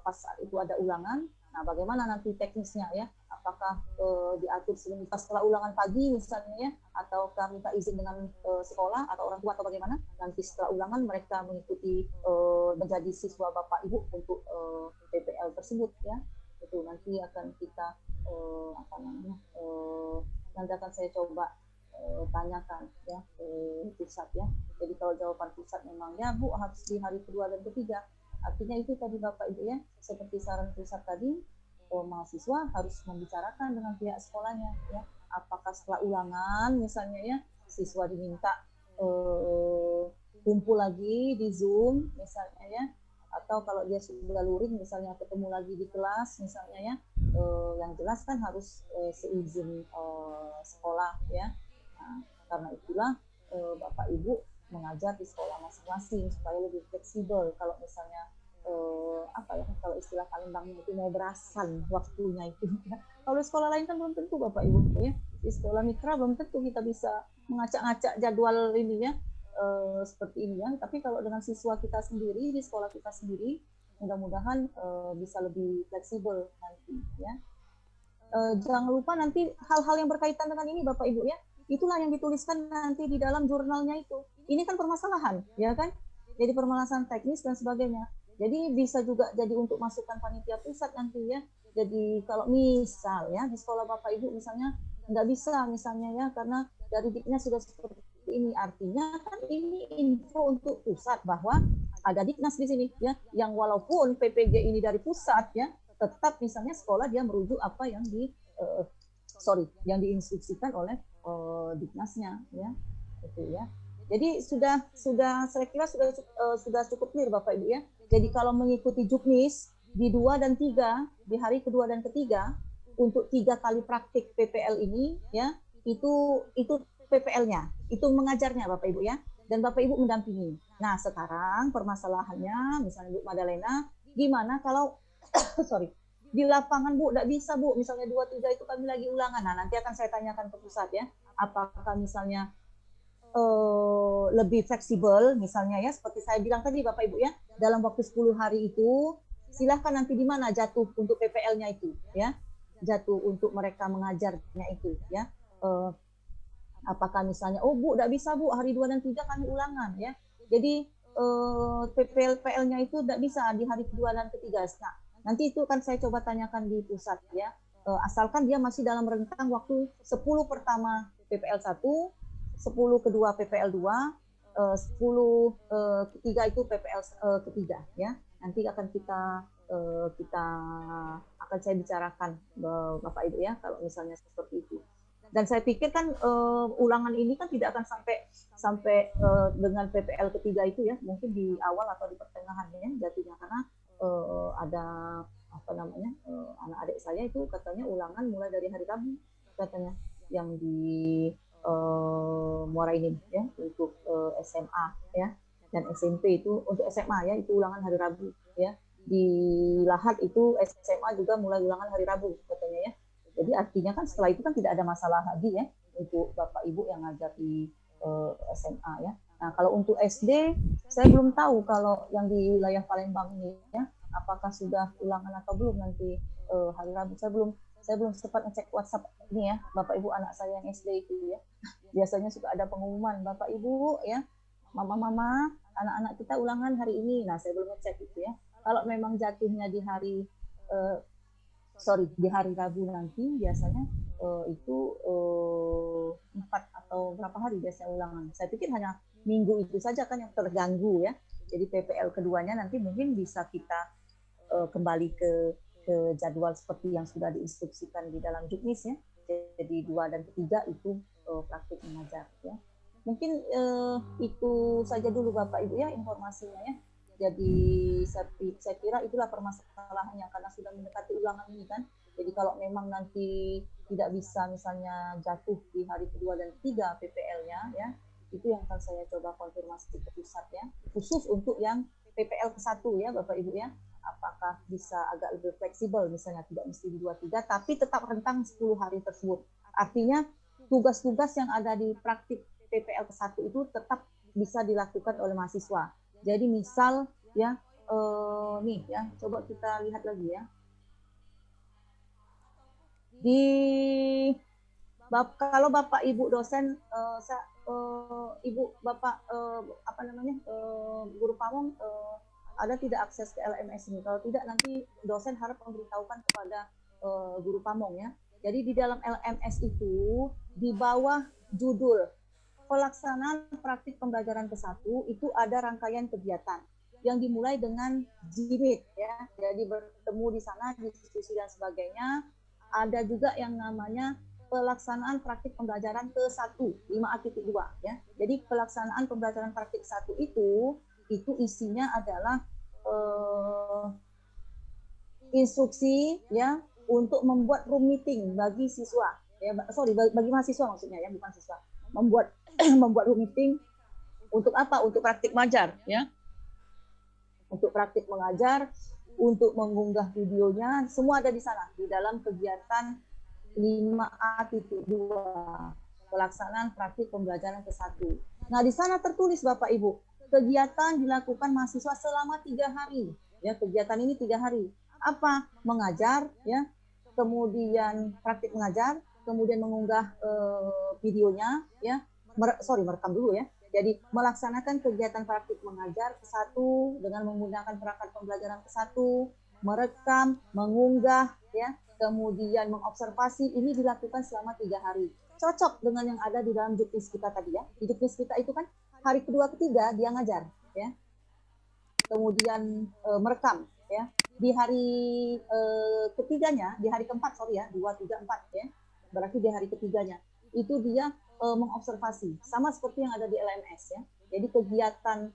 pas saat itu ada ulangan, nah bagaimana nanti teknisnya ya? Apakah diatur sebentar setelah ulangan pagi misalnya ya, ataukah minta izin dengan sekolah atau orang tua atau bagaimana? Nanti setelah ulangan mereka mengikuti menjadi siswa Bapak Ibu untuk PPL tersebut ya. Itu nanti akan kita nanti akan saya coba tanyakan ya ke pusat ya. Jadi kalau jawaban pusat memang ya Bu harus di hari kedua dan ketiga, artinya itu tadi Bapak Ibu ya, seperti saran pusat tadi, mahasiswa harus membicarakan dengan pihak sekolahnya ya, apakah setelah ulangan misalnya ya siswa diminta kumpul lagi di Zoom misalnya ya, atau kalau dia sudah luring misalnya ketemu lagi di kelas misalnya ya, yang jelas kan harus seizin sekolah ya. Nah, karena itulah Bapak Ibu mengajar di sekolah masing-masing supaya lebih fleksibel. Kalau misalnya kalau istilah Palembangnya itu mau berasan waktunya itu. Kalau di sekolah lain kan belum tentu Bapak Ibu ya. Di sekolah mitra belum tentu kita bisa mengacak-acak jadwal ini ya seperti ini ya. Tapi kalau dengan siswa kita sendiri di sekolah kita sendiri, mudah-mudahan bisa lebih fleksibel nanti ya. Jangan lupa nanti hal-hal yang berkaitan dengan ini Bapak Ibu ya. Itulah yang dituliskan nanti di dalam jurnalnya itu. Ini kan permasalahan, ya kan? Jadi permasalahan teknis dan sebagainya. Jadi bisa juga jadi untuk masukan panitia pusat nanti ya. Jadi kalau misal ya di sekolah Bapak Ibu misalnya nggak bisa misalnya ya karena dari Diknas sudah seperti ini, artinya kan ini info untuk pusat bahwa ada Diknas di sini ya, yang walaupun PPG ini dari pusat ya, tetap misalnya sekolah dia merujuk apa yang yang diinstruksikan oleh Diknasnya ya, itu ya. Jadi sudah saya kira sudah cukup clear Bapak Ibu ya. Jadi kalau mengikuti Juknis di 2 dan 3 di hari kedua dan ketiga untuk 3 kali praktik PPL ini ya, itu PPL-nya, itu mengajarnya Bapak Ibu ya, dan Bapak Ibu mendampingi. Nah sekarang permasalahannya misalnya Bu Madalena, gimana kalau di lapangan Bu, tidak bisa Bu, misalnya 2-3 itu kami lagi ulangan. Nah nanti akan saya tanyakan ke pusat ya, apakah misalnya lebih fleksibel misalnya ya, seperti saya bilang tadi Bapak Ibu ya, dalam waktu 10 hari itu silahkan nanti di mana jatuh untuk PPL-nya itu ya, jatuh untuk mereka mengajarnya itu ya. Apakah misalnya Bu tidak bisa Bu hari 2 dan 3 kami ulangan ya, jadi PPL-nya itu tidak bisa di hari kedua dan ketiga. Nah nanti itu kan saya coba tanyakan di pusat ya, asalkan dia masih dalam rentang waktu 10 pertama PPL 1, 10 kedua PPL 2, 10 ketiga itu PPL ketiga ya. Nanti akan kita akan saya bicarakan Bapak Ibu ya kalau misalnya seperti itu. Dan saya pikir kan ulangan ini kan tidak akan sampai dengan PPL ketiga itu ya, mungkin di awal atau di pertengahan ya jatuhnya, karena ada anak adik saya itu katanya ulangan mulai dari hari Rabu katanya yang di Muara ini ya untuk SMA ya, dan SMP itu untuk SMA ya itu ulangan hari Rabu ya, di Lahat itu SMA juga mulai ulangan hari Rabu katanya ya. Jadi artinya kan setelah itu kan tidak ada masalah lagi ya untuk Bapak Ibu yang ngajar di SMA ya. Nah kalau untuk SD saya belum tahu kalau yang di wilayah Palembang ini ya, apakah sudah ulangan atau belum nanti hari Rabu. Saya belum sempat ngecek WhatsApp ini ya Bapak Ibu anak saya yang SD itu ya. Biasanya suka ada pengumuman Bapak Ibu ya, mama anak-anak kita ulangan hari ini. Nah saya belum ngecek itu ya. Kalau memang jatuhnya di hari di hari Rabu nanti biasanya itu 4 atau berapa hari biasanya ulangan. Saya pikir hanya minggu itu saja kan yang terganggu ya. Jadi PPL keduanya nanti mungkin bisa kita kembali ke jadwal seperti yang sudah diinstruksikan di dalam juknis ya. Jadi 2 dan 3 itu praktik mengajar ya. Mungkin itu saja dulu Bapak Ibu ya informasinya ya. Jadi saya kira itulah permasalahannya karena sudah mendekati ulangan ini kan. Jadi kalau memang nanti tidak bisa misalnya jatuh di hari kedua dan ketiga PPL-nya ya, itu yang akan saya coba konfirmasi ke pusat ya. Khusus untuk yang PPL ke-1 ya Bapak Ibu ya. Apakah bisa agak lebih fleksibel misalnya tidak mesti di 2-3 tapi tetap rentang 10 hari tersebut. Artinya tugas-tugas yang ada di praktik PPL ke-1 itu tetap bisa dilakukan oleh mahasiswa. Jadi misal ya nih ya, coba kita lihat lagi ya. Kalau Bapak Ibu dosen Ibu Bapak guru pamong ada tidak akses ke LMS ini? Kalau tidak nanti dosen harap memberitahukan kepada guru pamong ya. Jadi di dalam LMS itu di bawah judul pelaksanaan praktik pembelajaran ke-1 itu ada rangkaian kegiatan yang dimulai dengan JMIT ya. Jadi bertemu di sana, diskusi dan sebagainya. Ada juga yang namanya pelaksanaan praktik pembelajaran ke-1 5A.2 ya. Jadi pelaksanaan pembelajaran praktik 1 itu isinya adalah instruksi ya untuk membuat room meeting bagi siswa ya, bagi mahasiswa maksudnya ya, bukan siswa. Membuat room meeting untuk apa? Untuk praktik mengajar ya. Untuk praktik mengajar, untuk mengunggah videonya, semua ada di sana di dalam kegiatan 5A.2 pelaksanaan praktik pembelajaran ke-1. Nah, di sana tertulis Bapak Ibu, kegiatan dilakukan mahasiswa selama 3 hari. Ya, kegiatan ini 3 hari. Apa? Mengajar, ya, kemudian praktik mengajar, kemudian mengunggah videonya, ya, merekam dulu ya. Jadi melaksanakan kegiatan praktik mengajar ke-1 dengan menggunakan perangkat pembelajaran ke-1, merekam, mengunggah, ya, kemudian mengobservasi. Ini dilakukan selama 3 hari. Cocok dengan yang ada di dalam juknis kita tadi ya. Di juknis kita itu kan hari kedua ketiga dia ngajar ya, kemudian merekam ya. Di hari ketiganya, di hari keempat 2, 3, 4 ya, berarti di hari ketiganya itu dia mengobservasi sama seperti yang ada di LMS ya. Jadi kegiatan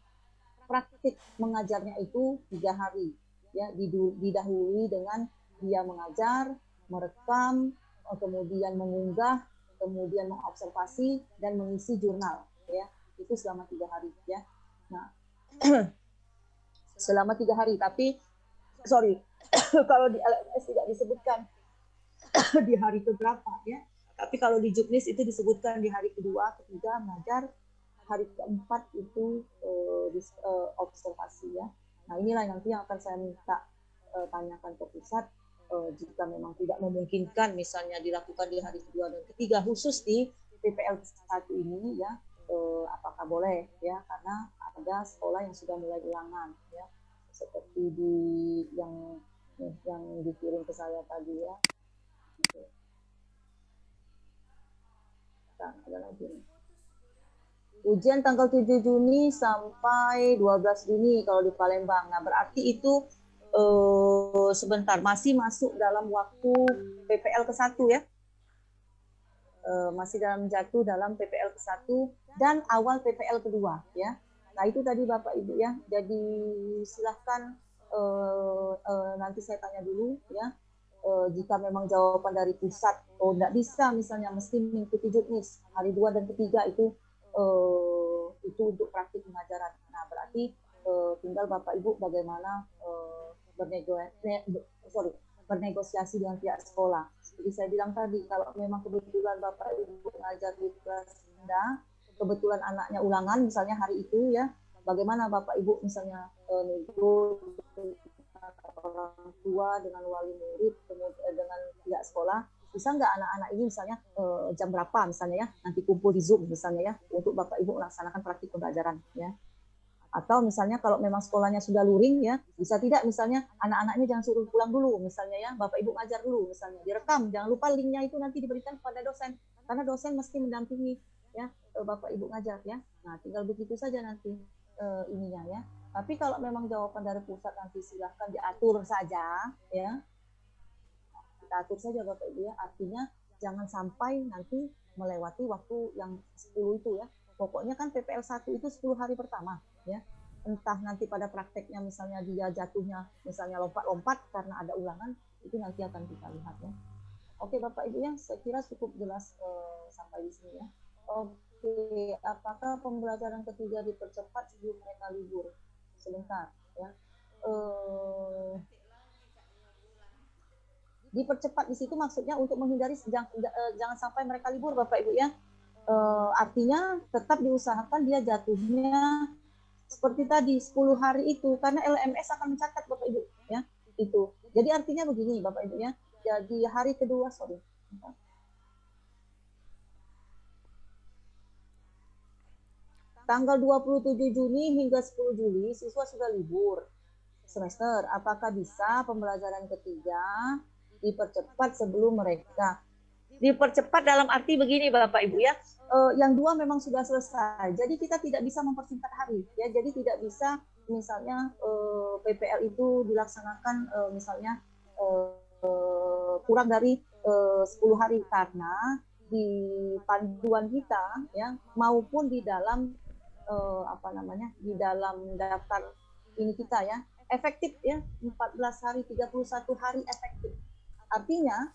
praktik mengajarnya itu 3 hari ya, didahului dengan dia mengajar, merekam, kemudian mengunggah, kemudian mengobservasi dan mengisi jurnal ya. Itu selama 3 hari ya. Nah, selama 3 hari, tapi kalau di LMS tidak disebutkan di hari keberapa ya. Tapi kalau di juknis itu disebutkan di hari kedua, ketiga mengajar, hari keempat itu observasi ya. Nah, inilah nanti yang akan saya minta tanyakan ke pusat jika memang tidak memungkinkan misalnya dilakukan di hari kedua dan ketiga khusus di PPL 1 ini ya, apakah boleh ya, karena ada sekolah yang sudah mulai ulangan ya, seperti yang dikirim ke saya tadi ya. Oke. Nah, ada lagi nih. Ujian tanggal 7 Juni sampai 12 Juni kalau di Palembang. Nah, berarti itu sebentar masih masuk dalam waktu PPL ke-1 ya. Masih jatuh dalam PPL ke-1 dan awal PPL kedua ya. Nah, itu tadi Bapak Ibu ya. Jadi silahkan nanti saya tanya dulu ya. Jika memang jawaban dari pusat tidak bisa misalnya mesti mengikuti juknis hari 2 dan ketiga itu untuk praktik pengajaran. Nah, berarti tinggal Bapak Ibu bagaimana bernegosiasi dengan pihak sekolah. Jadi saya bilang tadi kalau memang kebetulan Bapak Ibu mengajar di kelas rendah, kebetulan anaknya ulangan misalnya hari itu ya, bagaimana Bapak Ibu misalnya nego orang tua dengan wali murid, kemudian dengan pihak sekolah, bisa nggak anak-anak ini misalnya jam berapa misalnya ya, nanti kumpul di Zoom misalnya ya, untuk Bapak Ibu melaksanakan praktik pembelajaran ya. Atau misalnya kalau memang sekolahnya sudah luring ya, bisa tidak misalnya anak-anaknya jangan suruh pulang dulu misalnya ya, Bapak Ibu ngajar dulu misalnya, direkam, jangan lupa linknya itu nanti diberikan kepada dosen, karena dosen mesti mendampingi ya Bapak Ibu ngajar ya. Nah tinggal begitu saja nanti ininya ya. Tapi kalau memang jawaban dari pusat nanti silahkan diatur saja ya, kita atur saja Bapak Ibu ya, artinya jangan sampai nanti melewati waktu yang 10 itu ya. Pokoknya kan PPL 1 itu 10 hari pertama ya. Entah nanti pada prakteknya misalnya dia jatuhnya misalnya lompat-lompat karena ada ulangan, itu nanti akan kita lihat ya. Oke Bapak Ibu ya, saya kira cukup jelas sampai di sini ya. Oke, apakah pembelajaran ketiga dipercepat sebelum mereka libur? Sebentar ya. Dipercepat di situ maksudnya untuk menghindari jangan sampai mereka libur Bapak Ibu ya. Artinya tetap diusahakan dia jatuhnya seperti tadi 10 hari itu, karena LMS akan mencatat Bapak Ibu ya itu. Jadi artinya begini Bapak Ibu ya. Jadi hari kedua tanggal 27 Juni hingga 10 Juli siswa sudah libur semester. Apakah bisa pembelajaran ketiga dipercepat sebelum mereka? Dipercepat dalam arti begini Bapak Ibu ya, yang dua memang sudah selesai, jadi kita tidak bisa mempersingkat hari ya, jadi tidak bisa misalnya PPL itu dilaksanakan misalnya kurang dari 10 hari, karena di panduan kita ya maupun di dalam di dalam daftar ini kita ya efektif ya 14 hari 31 hari efektif, artinya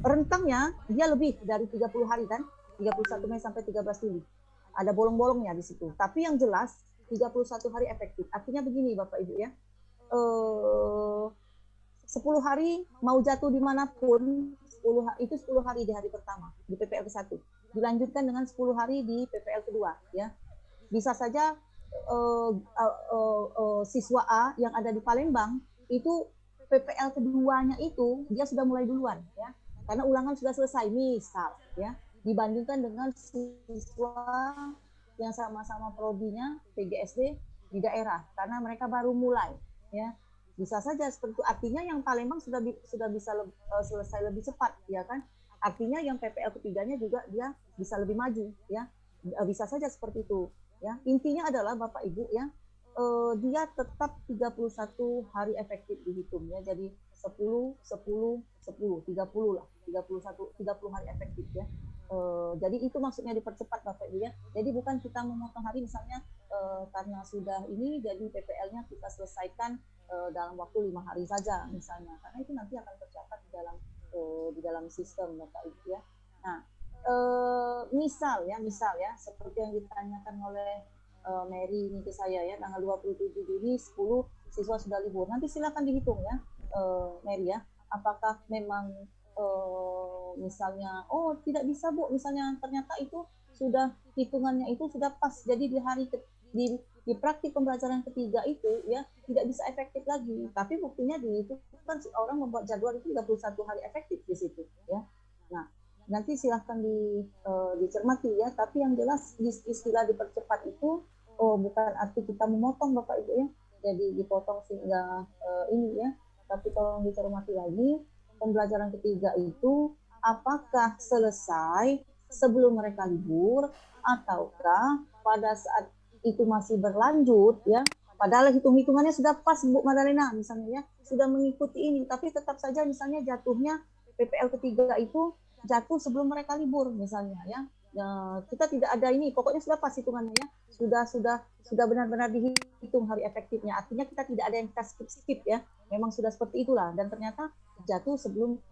rentangnya dia lebih dari 30 hari kan, 31 Mei sampai 13 Juli. Ada bolong-bolongnya di situ. Tapi yang jelas 31 hari efektif. Artinya begini Bapak Ibu ya. 10 hari mau jatuh dimanapun, 10 hari di hari pertama di PPL ke-1. Dilanjutkan dengan 10 hari di PPL kedua ya. Bisa saja siswa A yang ada di Palembang itu PPL keduanya itu dia sudah mulai duluan ya. Karena ulangan sudah selesai misal ya, dibandingkan dengan siswa yang sama-sama prodinya PGSD di daerah karena mereka baru mulai ya, bisa saja seperti itu. Artinya yang Palembang sudah bisa selesai lebih cepat ya kan, artinya yang PPL ketiganya juga dia bisa lebih maju ya, bisa saja seperti itu ya. Intinya adalah Bapak Ibu ya, dia tetap 31 hari efektif dihitungnya, jadi 10, 10, 10, 30 lah, 30 hari efektif ya. Jadi itu maksudnya dipercepat Bapak Ibu ya. Jadi bukan kita memotong hari misalnya karena sudah ini jadi PPL-nya kita selesaikan dalam waktu 5 hari saja misalnya, karena itu nanti akan tercatat di dalam sistem Bapak Ibu ya. Nah, misal ya seperti yang ditanyakan oleh Mary ini ke saya ya, tanggal 27 Juni 10 siswa sudah libur. Nanti silakan dihitung ya Mary ya, apakah memang misalnya tidak bisa Bu, misalnya ternyata itu sudah hitungannya itu sudah pas, jadi di hari di praktik pembelajaran ketiga itu ya tidak bisa efektif lagi, tapi buktinya di itu kan orang membuat jadwal itu 31 hari efektif di situ ya. Nah nanti silahkan dicermati ya, tapi yang jelas istilah dipercepat itu bukan arti kita memotong Bapak Ibu ya, jadi dipotong sehingga ini ya, tapi tolong dicermati lagi, pembelajaran ketiga itu apakah selesai sebelum mereka libur ataukah pada saat itu masih berlanjut ya, padahal hitung-hitungannya sudah pas Bu Madalena misalnya ya, sudah mengikuti ini, tapi tetap saja misalnya jatuhnya PPL ketiga itu jatuh sebelum mereka libur misalnya ya. Kita tidak ada ini, pokoknya sudah pas hitungannya ya, sudah benar-benar dihitung hari efektifnya, artinya kita tidak ada yang kita skip ya, memang sudah seperti itulah, dan ternyata jatuh sebelum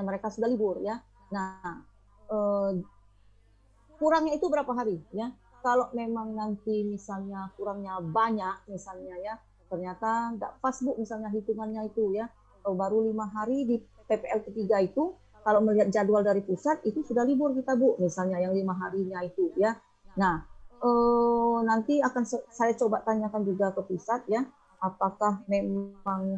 mereka sudah libur ya. Nah kurangnya itu berapa hari ya, kalau memang nanti misalnya kurangnya banyak misalnya ya, ternyata nggak pas Bu misalnya hitungannya itu ya, baru 5 hari di PPL ketiga itu, kalau melihat jadwal dari pusat itu sudah libur kita Bu misalnya yang 5 harinya itu ya. Nah nanti akan saya coba tanyakan juga ke pusat ya, apakah memang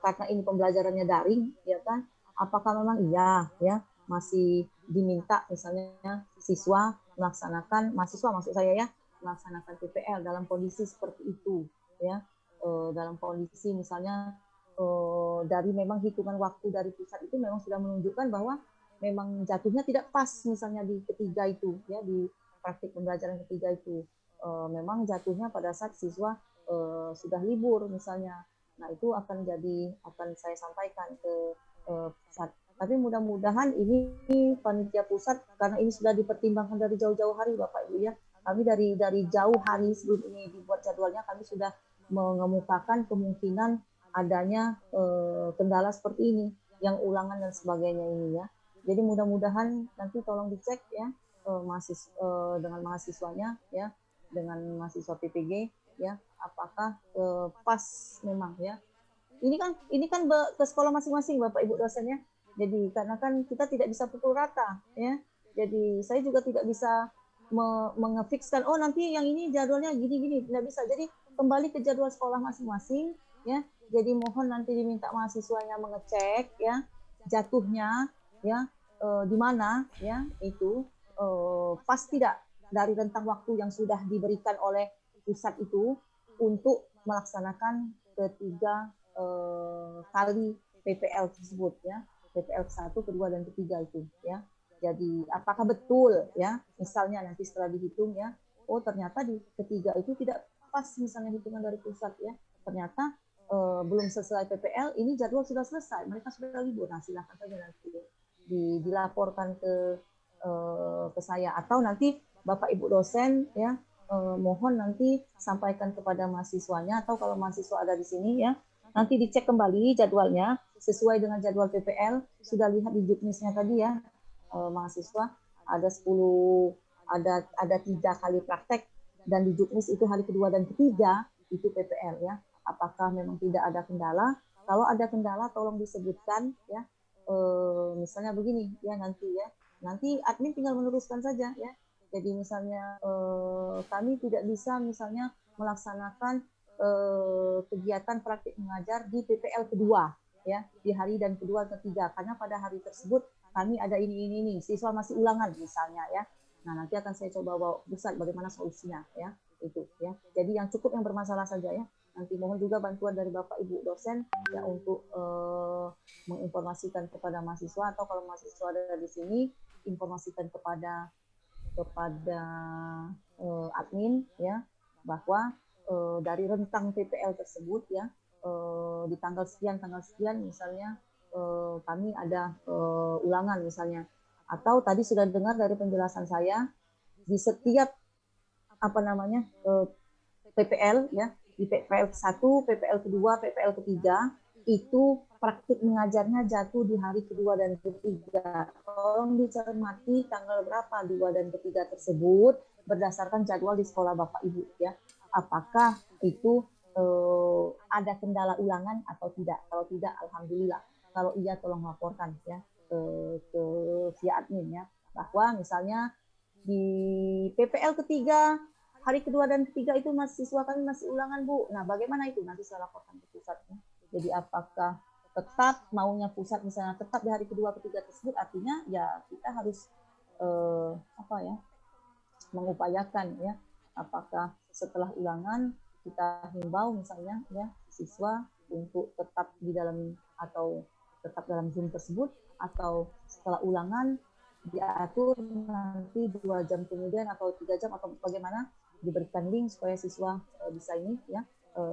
karena ini pembelajarannya daring ya kan, apakah memang iya ya masih diminta misalnya siswa melaksanakan, mahasiswa maksud saya ya, melaksanakan PPL dalam kondisi seperti itu ya. Dalam kondisi misalnya dari memang hitungan waktu dari pusat itu memang sudah menunjukkan bahwa memang jatuhnya tidak pas misalnya di ketiga itu ya, di praktik pembelajaran ketiga itu memang jatuhnya pada saat siswa sudah libur misalnya. Nah itu akan saya sampaikan ke pusat. Tapi mudah-mudahan ini panitia pusat, karena ini sudah dipertimbangkan dari jauh-jauh hari Bapak Ibu ya. Kami dari jauh hari sebelum ini dibuat jadwalnya, kami sudah mengemukakan kemungkinan adanya kendala seperti ini, yang ulangan dan sebagainya ini ya. Jadi mudah-mudahan nanti tolong dicek ya dengan mahasiswanya ya, dengan mahasiswa PPG ya, apakah pas memang ya. Ini kan ke sekolah masing-masing Bapak Ibu dosen ya. Jadi karena kan kita tidak bisa pukul rata ya. Jadi saya juga tidak bisa mengefikskan oh nanti yang ini jadwalnya gini-gini, tidak bisa. Jadi kembali ke jadwal sekolah masing-masing ya. Jadi mohon nanti diminta mahasiswanya mengecek ya jatuhnya ya di mana ya itu pas tidak dari rentang waktu yang sudah diberikan oleh pusat itu untuk melaksanakan ketiga kali PPL tersebut ya, PPL 1, kedua dan ketiga itu ya. Jadi apakah betul ya, misalnya nanti setelah dihitung ya, oh ternyata di ketiga itu tidak pas misalnya hitungan dari pusat ya, ternyata belum selesai PPL, ini jadwal sudah selesai, mereka sudah libur. Nah silakan saja nanti dilaporkan ke saya, atau nanti Bapak Ibu dosen ya mohon nanti sampaikan kepada mahasiswanya, atau kalau mahasiswa ada di sini ya nanti dicek kembali jadwalnya sesuai dengan jadwal PPL. Sudah lihat di juknisnya tadi ya mahasiswa ada 10 ada 3 kali praktek, dan di juknis itu hari kedua dan ketiga itu PPL ya. Apakah memang tidak ada kendala? Kalau ada kendala tolong disebutkan ya. Misalnya begini ya, nanti admin tinggal meneruskan saja ya. Jadi misalnya kami tidak bisa misalnya melaksanakan kegiatan praktik mengajar di PPL kedua ya, di hari dan kedua ketiga, karena pada hari tersebut kami ada ini siswa masih ulangan misalnya ya. Nah nanti akan saya coba bawa pusat bagaimana solusinya ya, itu ya. Jadi yang cukup yang bermasalah saja ya. Nanti mohon juga bantuan dari Bapak Ibu dosen ya untuk menginformasikan kepada mahasiswa, atau kalau mahasiswa ada di sini informasikan kepada admin ya, bahwa dari rentang PPL tersebut ya di tanggal sekian misalnya kami ada ulangan misalnya, atau tadi sudah dengar dari penjelasan saya di setiap PPL ya, di PPL 1, PPL kedua, PPL ketiga itu praktik mengajarnya jatuh di hari kedua dan ketiga. Tolong dicermati tanggal berapa 2 dan ketiga tersebut berdasarkan jadwal di sekolah Bapak Ibu ya. Apakah itu ada kendala ulangan atau tidak? Kalau tidak, alhamdulillah. Kalau iya, tolong laporkan ya ke via admin ya, bahwa misalnya di PPL ketiga hari kedua dan ketiga itu mahasiswa kami masih ulangan Bu. Nah bagaimana itu? Nanti saya laporkan ke pusatnya. Jadi apakah tetap maunya pusat misalnya tetap di hari kedua ketiga tersebut, artinya ya kita harus mengupayakan ya, apakah setelah ulangan kita himbau misalnya ya siswa untuk tetap di dalam atau tetap dalam Zoom tersebut, atau setelah ulangan diatur nanti 2 jam kemudian atau 3 jam atau bagaimana, diberikan link supaya siswa bisa ini ya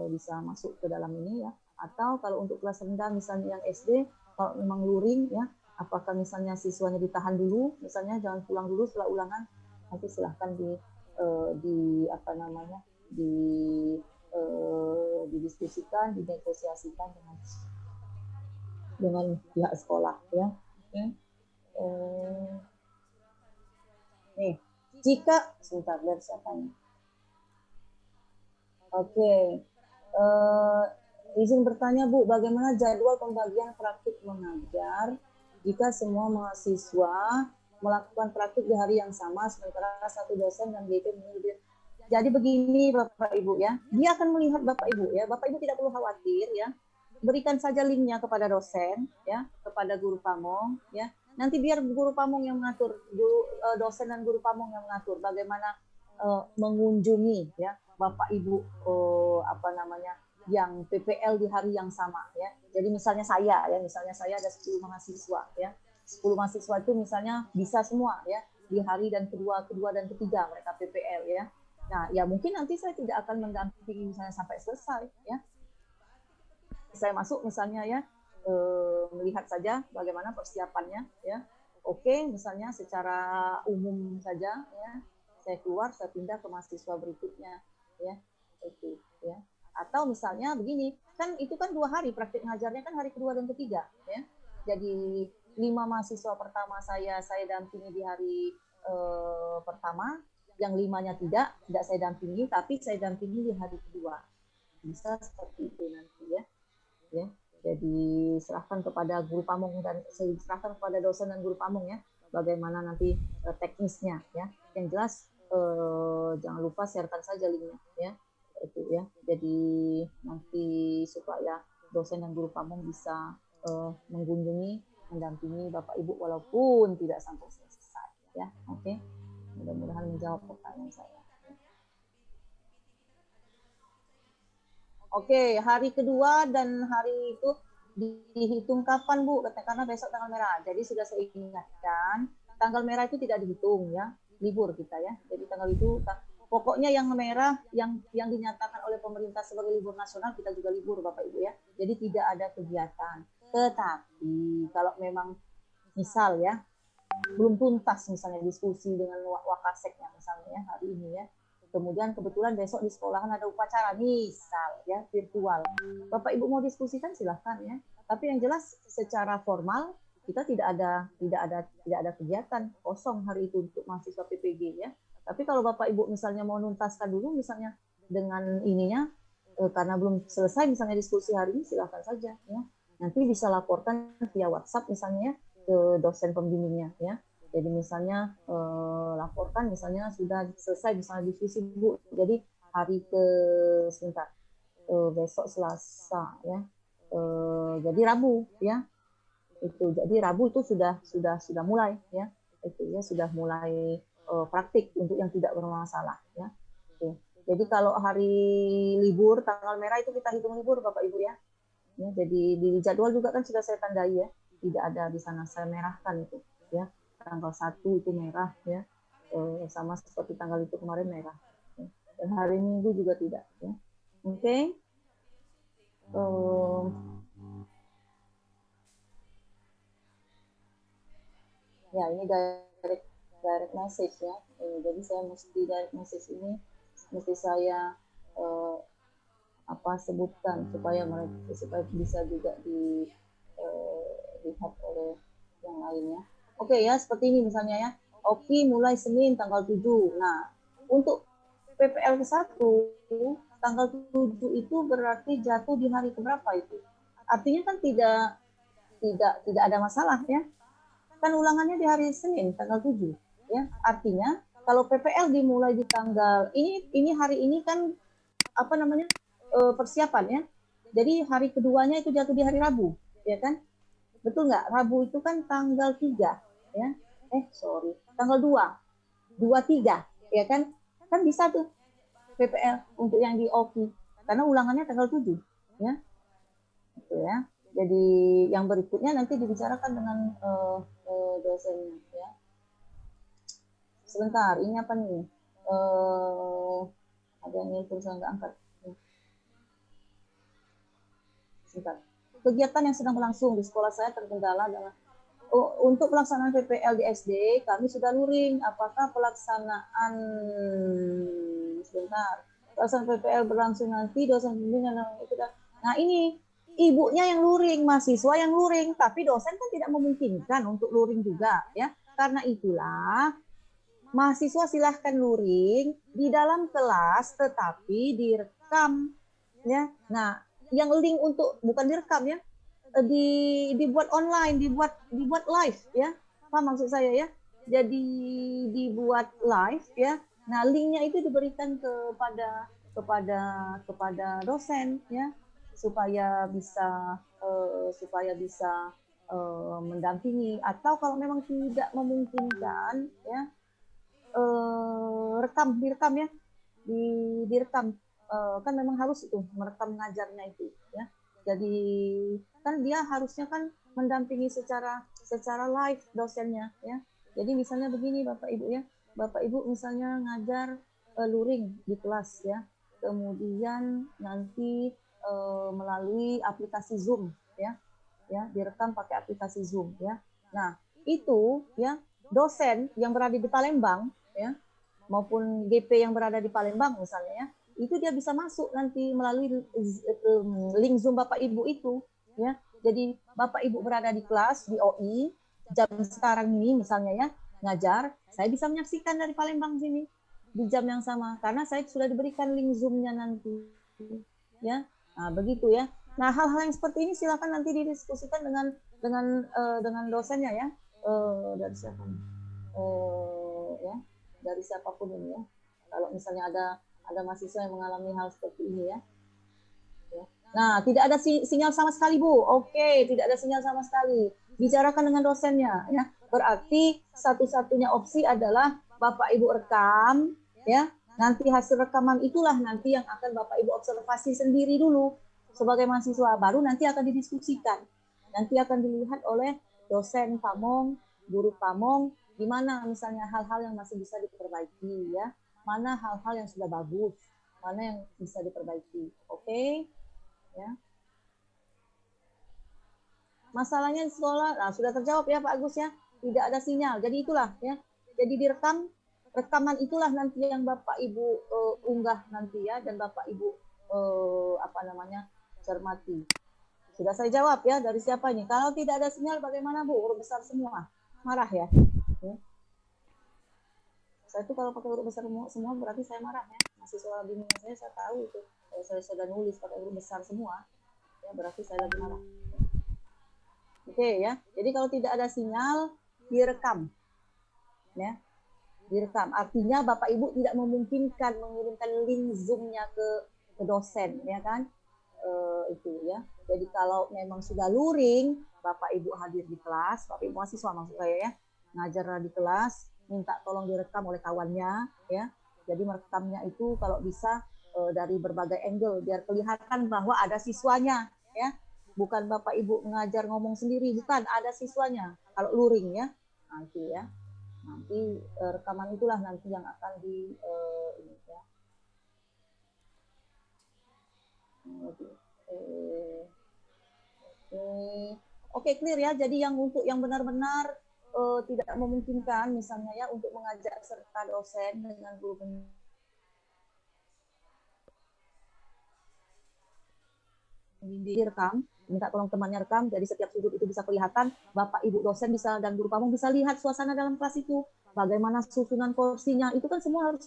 bisa masuk ke dalam ini ya. Atau kalau untuk kelas rendah misalnya yang SD, kalau memang luring ya, apakah misalnya siswanya ditahan dulu misalnya, jangan pulang dulu setelah ulangan, nanti silahkan didiskusikan, dinegosiasikan dengan pihak sekolah ya. Nih, jika sebentar lihat siapanya. Oke. Izin bertanya Bu, bagaimana jadwal pembagian praktik mengajar jika semua mahasiswa melakukan praktik di hari yang sama sementara satu dosen dan GP mengambil. Jadi begini Bapak Ibu ya, dia akan melihat Bapak Ibu ya, Bapak Ibu tidak perlu khawatir ya, berikan saja linknya kepada dosen ya, kepada guru pamong ya, nanti biar guru pamong yang mengatur, dosen dan guru pamong yang mengatur bagaimana mengunjungi ya Bapak Ibu apa namanya yang PPL di hari yang sama ya. Jadi misalnya saya ada 10 mahasiswa ya. 10 mahasiswa itu misalnya bisa semua ya di hari dan kedua dan ketiga mereka PPL ya. Nah, ya mungkin nanti saya tidak akan mendampingi misalnya sampai selesai ya. Saya masuk misalnya ya melihat saja bagaimana persiapannya ya. Oke, misalnya secara umum saja ya. Saya keluar, saya pindah ke mahasiswa berikutnya ya. Itu ya. Atau misalnya begini, kan itu kan 2 hari praktik ngajarnya kan hari kedua dan ketiga ya. Jadi 5 mahasiswa pertama saya dampingi di hari pertama, yang 5-nya tidak saya dampingi, tapi saya dampingi di hari kedua. Bisa seperti itu nanti ya. Ya. Jadi serahkan kepada guru pamong dan serahkan kepada dosen dan guru pamong ya, bagaimana nanti teknisnya ya. Yang jelas jangan lupa sharekan saja linknya ya. Itu ya, jadi nanti supaya dosen dan guru pamong bisa mengunjungi, mendampingi Bapak Ibu walaupun tidak sampai selesai ya. Oke, mudah-mudahan menjawab pertanyaan saya. Oke, hari kedua dan hari itu dihitung kapan Bu? Karena besok tanggal merah. Jadi sudah saya ingatkan, tanggal merah itu tidak dihitung ya, libur kita ya. Jadi tanggal itu pokoknya yang merah yang dinyatakan oleh pemerintah sebagai libur nasional kita juga libur Bapak Ibu ya. Jadi tidak ada kegiatan. Tetapi kalau memang misal ya belum tuntas misalnya diskusi dengan Wakaseknya misalnya ya hari ini ya. Kemudian kebetulan besok di sekolahan ada upacara misal ya virtual. Bapak Ibu mau diskusikan silahkan ya. Tapi yang jelas secara formal kita tidak ada kegiatan kosong hari itu untuk mahasiswa PPG ya. Tapi kalau Bapak Ibu misalnya mau nuntaskan dulu misalnya dengan ininya karena belum selesai misalnya diskusi hari ini silahkan saja ya. Nanti bisa laporkan via WhatsApp misalnya ke dosen pembimbingnya ya. Jadi misalnya laporkan misalnya sudah selesai misalnya diskusi Bu. Jadi hari besok Selasa ya. Jadi Rabu ya. Itu jadi Rabu itu sudah mulai ya. Itu ya sudah mulai praktik untuk yang tidak bermasalah ya. Oke. Jadi kalau hari libur tanggal merah itu kita hitung libur Bapak Ibu ya. Ya jadi di jadwal juga kan sudah saya tandai ya. Tidak ada di sana saya merahkan itu ya. Tanggal 1 itu merah ya. Sama seperti tanggal itu kemarin merah. Ya. Dan hari Minggu juga tidak ya. Oke. Ya ini direct message ya. Jadi saya mesti direct message ini mesti saya sebutkan supaya bisa juga dilihat oleh yang lainnya. Oke ya, seperti ini misalnya ya. Oke, mulai Senin tanggal 7. Nah, untuk PPL ke-1 tanggal 7 itu berarti jatuh di hari keberapa itu? Artinya kan tidak ada masalah ya. Kan ulangannya di hari Senin tanggal 7 ya. Artinya kalau PPL dimulai di tanggal ini hari ini kan persiapan ya. Jadi hari keduanya itu jatuh di hari Rabu, ya kan? Betul nggak? Rabu itu kan tanggal 3 ya. Tanggal 2, 23 ya kan? Kan bisa tuh PPL untuk yang di OKI karena ulangannya tanggal 7 ya. Itu ya. Jadi yang berikutnya nanti dibicarakan dengan dosennya ya. Sebentar, ini apa nih? Ada yang nelpon saya nggak angkat. Sebentar. Kegiatan yang sedang berlangsung di sekolah saya terkendala dengan untuk pelaksanaan PPL di SD kami sudah luring. Apakah pelaksanaan PPL berlangsung nanti dosen bimbingan itu dan nah ini ibunya yang luring, mahasiswa yang luring, tapi dosen kan tidak memungkinkan untuk luring juga ya. Karena itulah mahasiswa silahkan luring di dalam kelas tetapi direkam ya. Nah, yang link untuk bukan direkam ya, dibuat online, dibuat live ya. Apa maksud saya ya? Jadi dibuat live ya. Nah, linknya itu diberikan kepada dosen ya supaya bisa mendampingi, atau kalau memang tidak memungkinkan ya direkam ya, direkam, kan memang harus itu merekam ngajarnya itu ya. Jadi kan dia harusnya kan mendampingi secara live dosennya ya. Jadi misalnya begini Bapak Ibu ya, Bapak Ibu misalnya ngajar luring di kelas ya, kemudian nanti melalui aplikasi Zoom ya, direkam pakai aplikasi Zoom ya. Nah itu ya, dosen yang berada di Palembang ya, maupun GP yang berada di Palembang misalnya ya, itu dia bisa masuk nanti melalui link Zoom Bapak Ibu itu ya. Jadi Bapak Ibu berada di kelas di OI jam sekarang ini misalnya ya, ngajar, saya bisa menyaksikan dari Palembang sini di jam yang sama karena saya sudah diberikan link Zoom-nya nanti ya. Nah, begitu ya. Nah, hal-hal yang seperti ini silakan nanti didiskusikan dengan dosennya ya. Dari siapa? Ya, dari siapapun ini ya. Kalau misalnya ada mahasiswa yang mengalami hal seperti ini ya. Nah, tidak ada sinyal sama sekali, Bu. Oke, tidak ada sinyal sama sekali. Bicarakan dengan dosennya ya. Berarti satu-satunya opsi adalah Bapak Ibu rekam ya. Nanti hasil rekaman itulah nanti yang akan Bapak Ibu observasi sendiri dulu sebagai mahasiswa, baru nanti akan didiskusikan. Nanti akan dilihat oleh dosen Pamong, guru Pamong, di mana misalnya hal-hal yang masih bisa diperbaiki ya, mana hal-hal yang sudah bagus, mana yang bisa diperbaiki. Oke? Ya. Masalahnya di sekolah, nah sudah terjawab ya Pak Agus ya, tidak ada sinyal. Jadi itulah ya. Jadi direkam, rekaman itulah nanti yang Bapak Ibu unggah nanti ya, dan Bapak Ibu cermati. Sudah saya jawab ya, dari siapa ini? Kalau tidak ada sinyal bagaimana Bu? Huruf besar semua. Marah ya? Ya. Saya tuh kalau pakai huruf besar semua berarti saya marah ya. Mahasiswa bimbingan saya tahu itu. Kalau saya sudah nulis pakai huruf besar semua, ya berarti saya lagi marah. Oke ya. Jadi kalau tidak ada sinyal, direkam. Ya. Direkam. Artinya Bapak Ibu tidak memungkinkan mengirimkan link Zoom-nya ke dosen, ya kan? Itu ya. Jadi kalau memang sudah luring, Bapak Ibu hadir di kelas, Bapak Ibu mahasiswa maksud saya ya, ngajar di kelas, minta tolong direkam oleh kawannya ya. Jadi merekamnya itu kalau bisa dari berbagai angle biar kelihatan bahwa ada siswanya ya. Bukan Bapak Ibu ngajar ngomong sendiri, bukan, ada siswanya. Kalau luring ya. Nah, itu ya. Nanti rekaman itulah nanti yang akan di ini ya. Oke, clear ya. Jadi yang untuk yang benar-benar tidak memungkinkan misalnya ya untuk mengajak serta dosen dengan guru pembimbing direkam, minta tolong temannya rekam, jadi setiap sudut itu bisa kelihatan, Bapak Ibu dosen bisa dan guru pamong bisa lihat suasana dalam kelas itu, bagaimana susunan kursinya, itu kan semua harus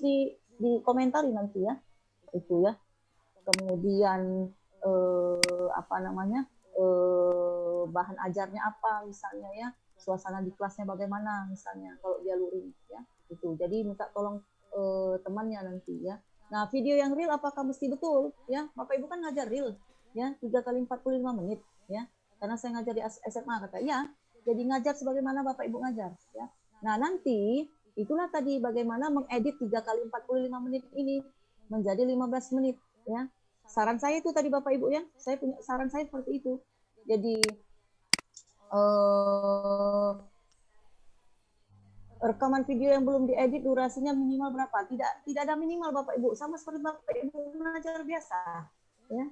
dikomentari nanti ya, itu ya. Kemudian bahan ajarnya apa misalnya ya, suasana di kelasnya bagaimana misalnya kalau dia luring ya, itu. Jadi minta tolong temannya nanti ya. Nah, video yang real apakah mesti betul ya? Bapak Ibu kan ngajar real ya, 3 kali 45 menit ya. Karena saya ngajar di SMA kata ya. Jadi ngajar sebagaimana Bapak Ibu ngajar ya. Nah, nanti itulah tadi bagaimana mengedit 3 kali 45 menit ini menjadi 15 menit ya. Saran saya itu tadi Bapak Ibu ya, saya punya saran saya seperti itu. Jadi rekaman video yang belum diedit durasinya minimal berapa? Tidak ada minimal Bapak Ibu, sama seperti Bapak Ibu mengajar biasa ya.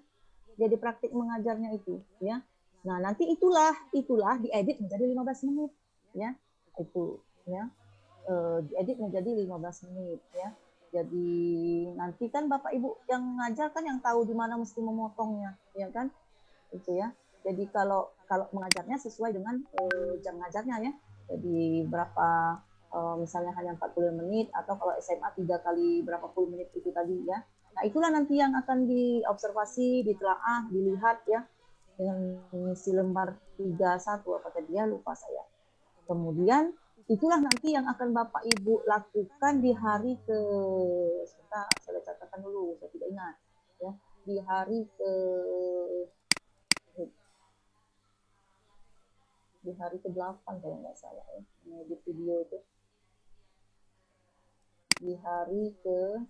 Jadi praktik mengajarnya itu ya. Nah, nanti itulah diedit menjadi 15 menit ya. Itu ya. Diedit menjadi 15 menit ya. Jadi nanti kan Bapak Ibu yang ngajar kan yang tahu di mana mesti memotongnya, ya kan? Itu ya. Jadi kalau mengajarnya sesuai dengan jam ngajarnya ya. Jadi berapa misalnya hanya 40 menit atau kalau SMA 3 kali berapa puluh menit itu tadi ya. Nah, itulah nanti yang akan diobservasi, ditelaah, dilihat ya dengan mengisi lembar 31 apa tadi ya, lupa saya. Kemudian itulah nanti yang akan Bapak Ibu lakukan di hari ke, sebentar saya catatkan dulu, saya tidak ingat ya, di hari ke di hari ke-8 kalau nggak salah ya, di video itu di hari ke-8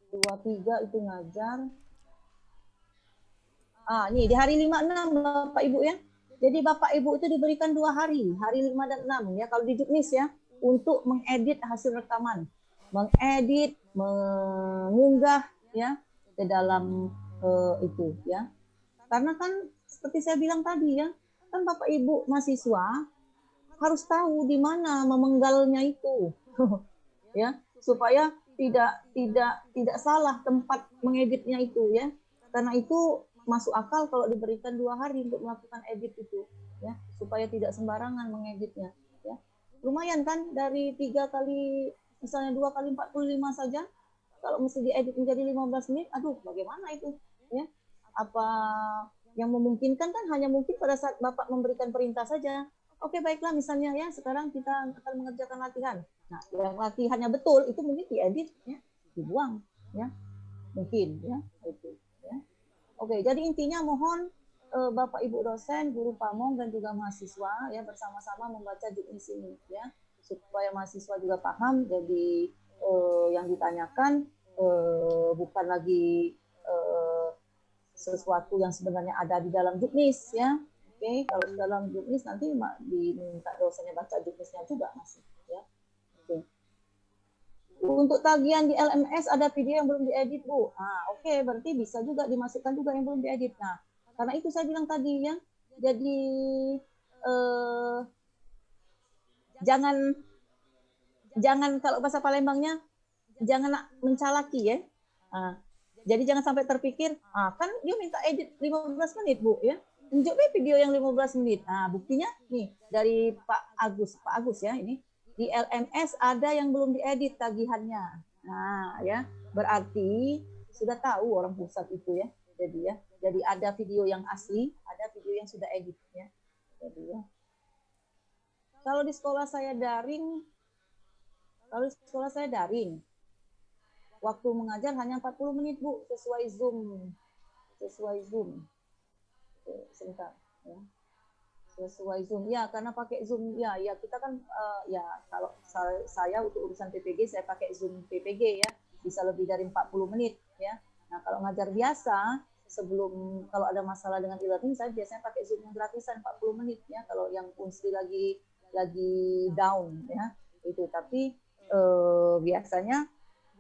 23 itu ngajar. Ini di hari 5-6 Bapak Ibu ya. Jadi Bapak Ibu itu diberikan 2 hari, hari 5 dan 6 ya kalau di Juknis ya, untuk mengedit hasil rekaman, mengedit, mengunggah ya ke dalam itu ya. Karena kan seperti saya bilang tadi ya, kan Bapak Ibu mahasiswa harus tahu di mana memenggalnya itu. Ya, supaya tidak salah tempat mengeditnya itu ya. Karena itu masuk akal kalau diberikan 2 hari untuk melakukan edit itu ya, supaya tidak sembarangan mengeditnya ya. Lumayan kan dari 3 kali misalnya 2 kali 45 saja, kalau mesti diedit menjadi 15 menit, aduh bagaimana itu ya. Apa yang memungkinkan kan hanya mungkin pada saat Bapak memberikan perintah saja. Oke, baiklah misalnya ya, sekarang kita akan mengerjakan latihan. Nah, yang latihannya betul itu mungkin diedit ya, dibuang ya. Mungkin ya, itu ya. Oke, jadi intinya mohon Bapak Ibu dosen, guru pamong dan juga mahasiswa ya bersama-sama membaca Juknis ini ya, supaya mahasiswa juga paham. Jadi yang ditanyakan bukan lagi sesuatu yang sebenarnya ada di dalam Juknis ya. Oke, kalau dalam Juknis nanti diminta dosennya baca Juknisnya juga masih ya. Oke. Untuk tagihan di LMS ada video yang belum diedit, Bu. Oke, berarti bisa juga dimasukkan juga yang belum diedit. Nah, karena itu saya bilang tadi ya, jadi jangan kalau bahasa Palembangnya jangan mencalaki ya. Jadi jangan sampai terpikir, kan dia minta edit 15 menit, Bu ya. Tunjuknya video yang 15 menit. Buktinya nih dari Pak Agus ya, ini di LMS ada yang belum diedit tagihannya. Nah, ya, berarti sudah tahu orang pusat itu ya. Jadi ada video yang asli, ada video yang sudah edit ya. Jadi ya. Kalau di sekolah saya daring, waktu mengajar hanya 40 menit, Bu, sesuai Zoom. Sebentar ya. Sesuai Zoom ya, karena pakai Zoom ya kita kan ya kalau saya untuk urusan PPG saya pakai Zoom PPG ya, bisa lebih dari 40 menit ya. Nah, kalau ngajar biasa sebelum kalau ada masalah dengan e-learning saya biasanya pakai Zoom yang gratisan 40 menit ya, kalau yang Unsri lagi down ya itu. Tapi biasanya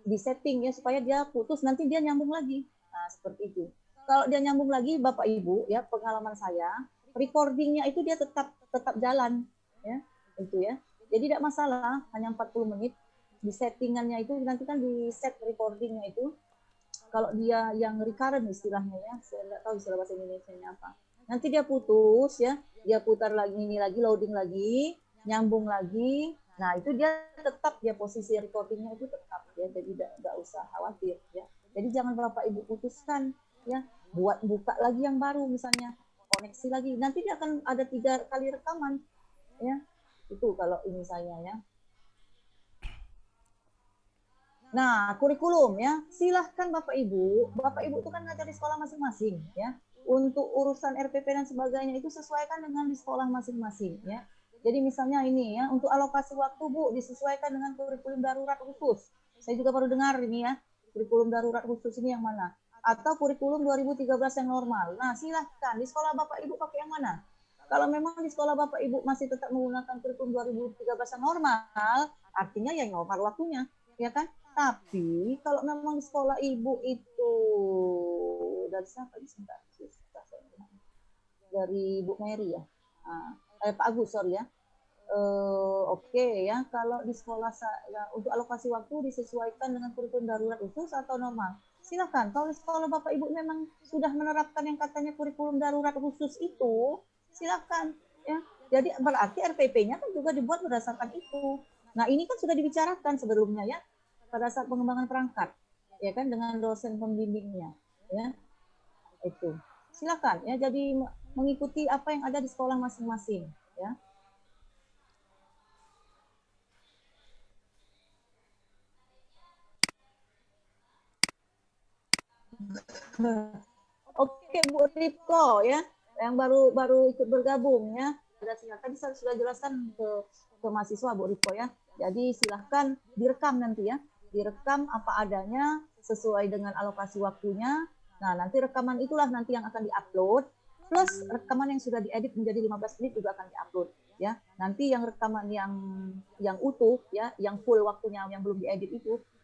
di setting ya supaya dia putus nanti dia nyambung lagi. Nah, seperti itu. Kalau dia nyambung lagi Bapak Ibu ya, pengalaman saya recordingnya itu dia tetap jalan ya, itu ya. Jadi tidak masalah, hanya 40 menit. Di settingannya itu nanti kan di set recordingnya itu, kalau dia yang recurrent istilahnya ya, saya nggak tahu istilah bahasa Indonesianya apa. Nanti dia putus ya, dia putar lagi ini lagi, loading lagi, nyambung lagi. Nah, itu dia tetap dia posisi recordingnya itu tetap ya, jadi tidak usah khawatir ya. Jadi jangan Bapak Ibu putuskan ya, buat buka lagi yang baru misalnya, koneksi lagi, nanti dia akan ada 3 kali rekaman ya. Itu kalau ini saya ya. Nah, kurikulum ya, silahkan Bapak Ibu itu kan ngajar di sekolah masing-masing ya. Untuk urusan RPP dan sebagainya itu sesuaikan dengan di sekolah masing-masing ya. Jadi misalnya ini ya, untuk alokasi waktu Bu disesuaikan dengan kurikulum darurat khusus. Saya juga baru dengar ini ya, kurikulum darurat khusus ini yang mana? Atau kurikulum 2013 yang normal. Nah, silahkan di sekolah Bapak Ibu pakai yang mana? Kalau memang di sekolah Bapak Ibu masih tetap menggunakan kurikulum 2013 yang normal, artinya yang normal waktunya, ya kan? Tapi kalau memang di sekolah Ibu itu dari siapa? Dari Bu Mary ya, Pak Agus sorry ya. Oke ya, kalau di sekolah saya untuk alokasi waktu disesuaikan dengan kurikulum darurat khusus atau normal. Silakan. Kalau di sekolah Bapak Ibu memang sudah menerapkan yang katanya kurikulum darurat khusus itu, silakan ya. Jadi berarti RPP-nya kan juga dibuat berdasarkan itu. Nah, ini kan sudah dibicarakan sebelumnya ya pada saat pengembangan perangkat ya kan dengan dosen pembimbingnya ya. Itu. Silakan ya, jadi mengikuti apa yang ada di sekolah masing-masing ya. Oke, Bu Ripko ya, yang baru ikut bergabung ya. Tadi saya sudah jelaskan ke mahasiswa Bu Ripko ya. Jadi silahkan direkam nanti ya, direkam apa adanya sesuai dengan alokasi waktunya. Nah, nanti rekaman itulah nanti yang akan diupload, plus rekaman yang sudah diedit menjadi 15 menit juga akan diupload ya. Nanti yang rekaman yang utuh ya, yang full waktunya yang belum diedit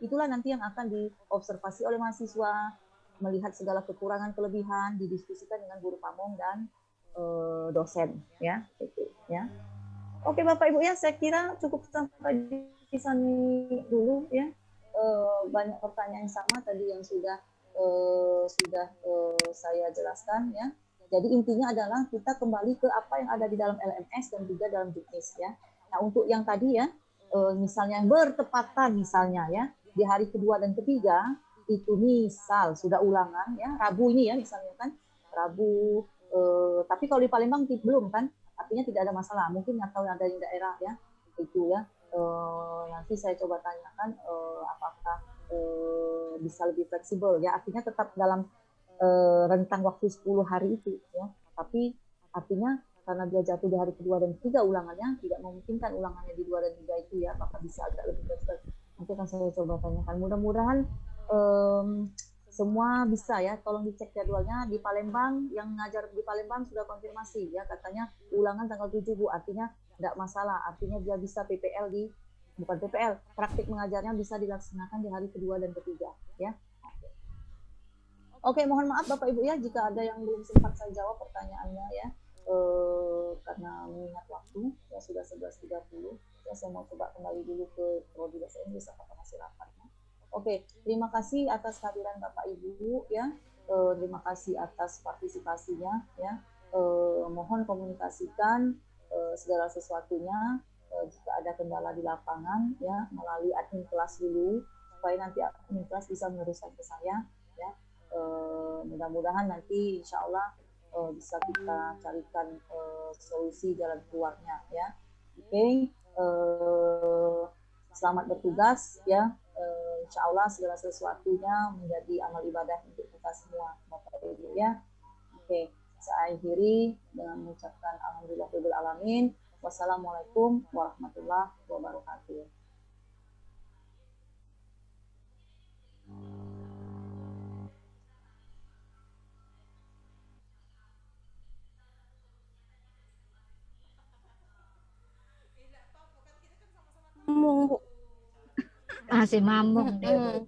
itulah nanti yang akan diobservasi oleh mahasiswa, melihat segala kekurangan kelebihan, didiskusikan dengan guru pamong dan dosen ya, itu ya. Oke Bapak Ibu ya, saya kira cukup sampai di sini dulu ya. Banyak pertanyaan yang sama tadi yang sudah saya jelaskan ya. Jadi intinya adalah kita kembali ke apa yang ada di dalam LMS dan juga dalam juknis ya. Nah untuk yang tadi ya, misalnya yang bertepatan misalnya ya di hari kedua dan ketiga itu misal sudah ulangan ya, Rabu ini ya misalnya kan, Rabu. Tapi kalau di Palembang belum kan, artinya tidak ada masalah. Mungkin atau ada di daerah ya itu ya. Nanti saya coba tanyakan apakah bisa lebih fleksibel ya, artinya tetap dalam rentang waktu 10 hari itu ya, tapi artinya karena dia jatuh di hari kedua dan ketiga ulangannya, tidak memungkinkan ulangannya di 2 dan 3 itu ya, apakah bisa agak lebih fleksibel. Nanti akan saya coba tanyakan, mudah-mudahan semua bisa ya. Tolong dicek jadwalnya di Palembang, yang ngajar di Palembang sudah konfirmasi ya, katanya ulangan tanggal 7 Bu, artinya tidak masalah, artinya dia bisa PPL bukan PPL, praktik mengajarnya bisa dilaksanakan di hari kedua dan ketiga ya. Oke, mohon maaf Bapak Ibu ya jika ada yang belum sempat saya jawab pertanyaannya ya, karena mengingat waktu ya sudah 11.30 ya, saya mau coba kembali dulu ke prodi bahasa Inggris apakah masih rapatnya. Oke, terima kasih atas kehadiran Bapak Ibu ya, terima kasih atas partisipasinya ya, mohon komunikasikan segala sesuatunya jika ada kendala di lapangan ya melalui admin kelas dulu, supaya nanti admin kelas bisa meneruskan ke saya ya. Mudah-mudahan nanti insya Allah bisa kita carikan solusi jalan keluarnya ya. Oke, selamat bertugas ya. Insya Allah segala sesuatunya menjadi amal ibadah untuk kita semua Bapak Ibu ya. Oke, saya akhiri dengan mengucapkan alhamdulillahirabbil alamin. Wassalamualaikum warahmatullahi wabarakatuh. Masih mamung deh.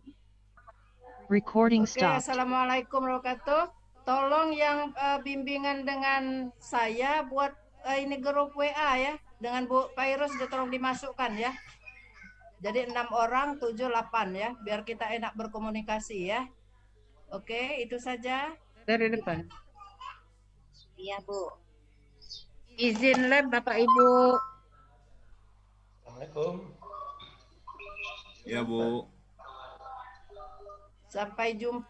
Recording Oke, stopped. Assalamualaikum warahmatullahi wabarakatuh. Tolong yang bimbingan dengan saya buat ini grup WA ya. Dengan Bu Virus tolong dimasukkan ya. Jadi 6 orang, 7, 8 ya. Biar kita enak berkomunikasi ya. Oke, itu saja. Dari depan. Iya Bu. Izin lab Bapak Ibu. Assalamualaikum. Ya Bu. Sampai jumpa.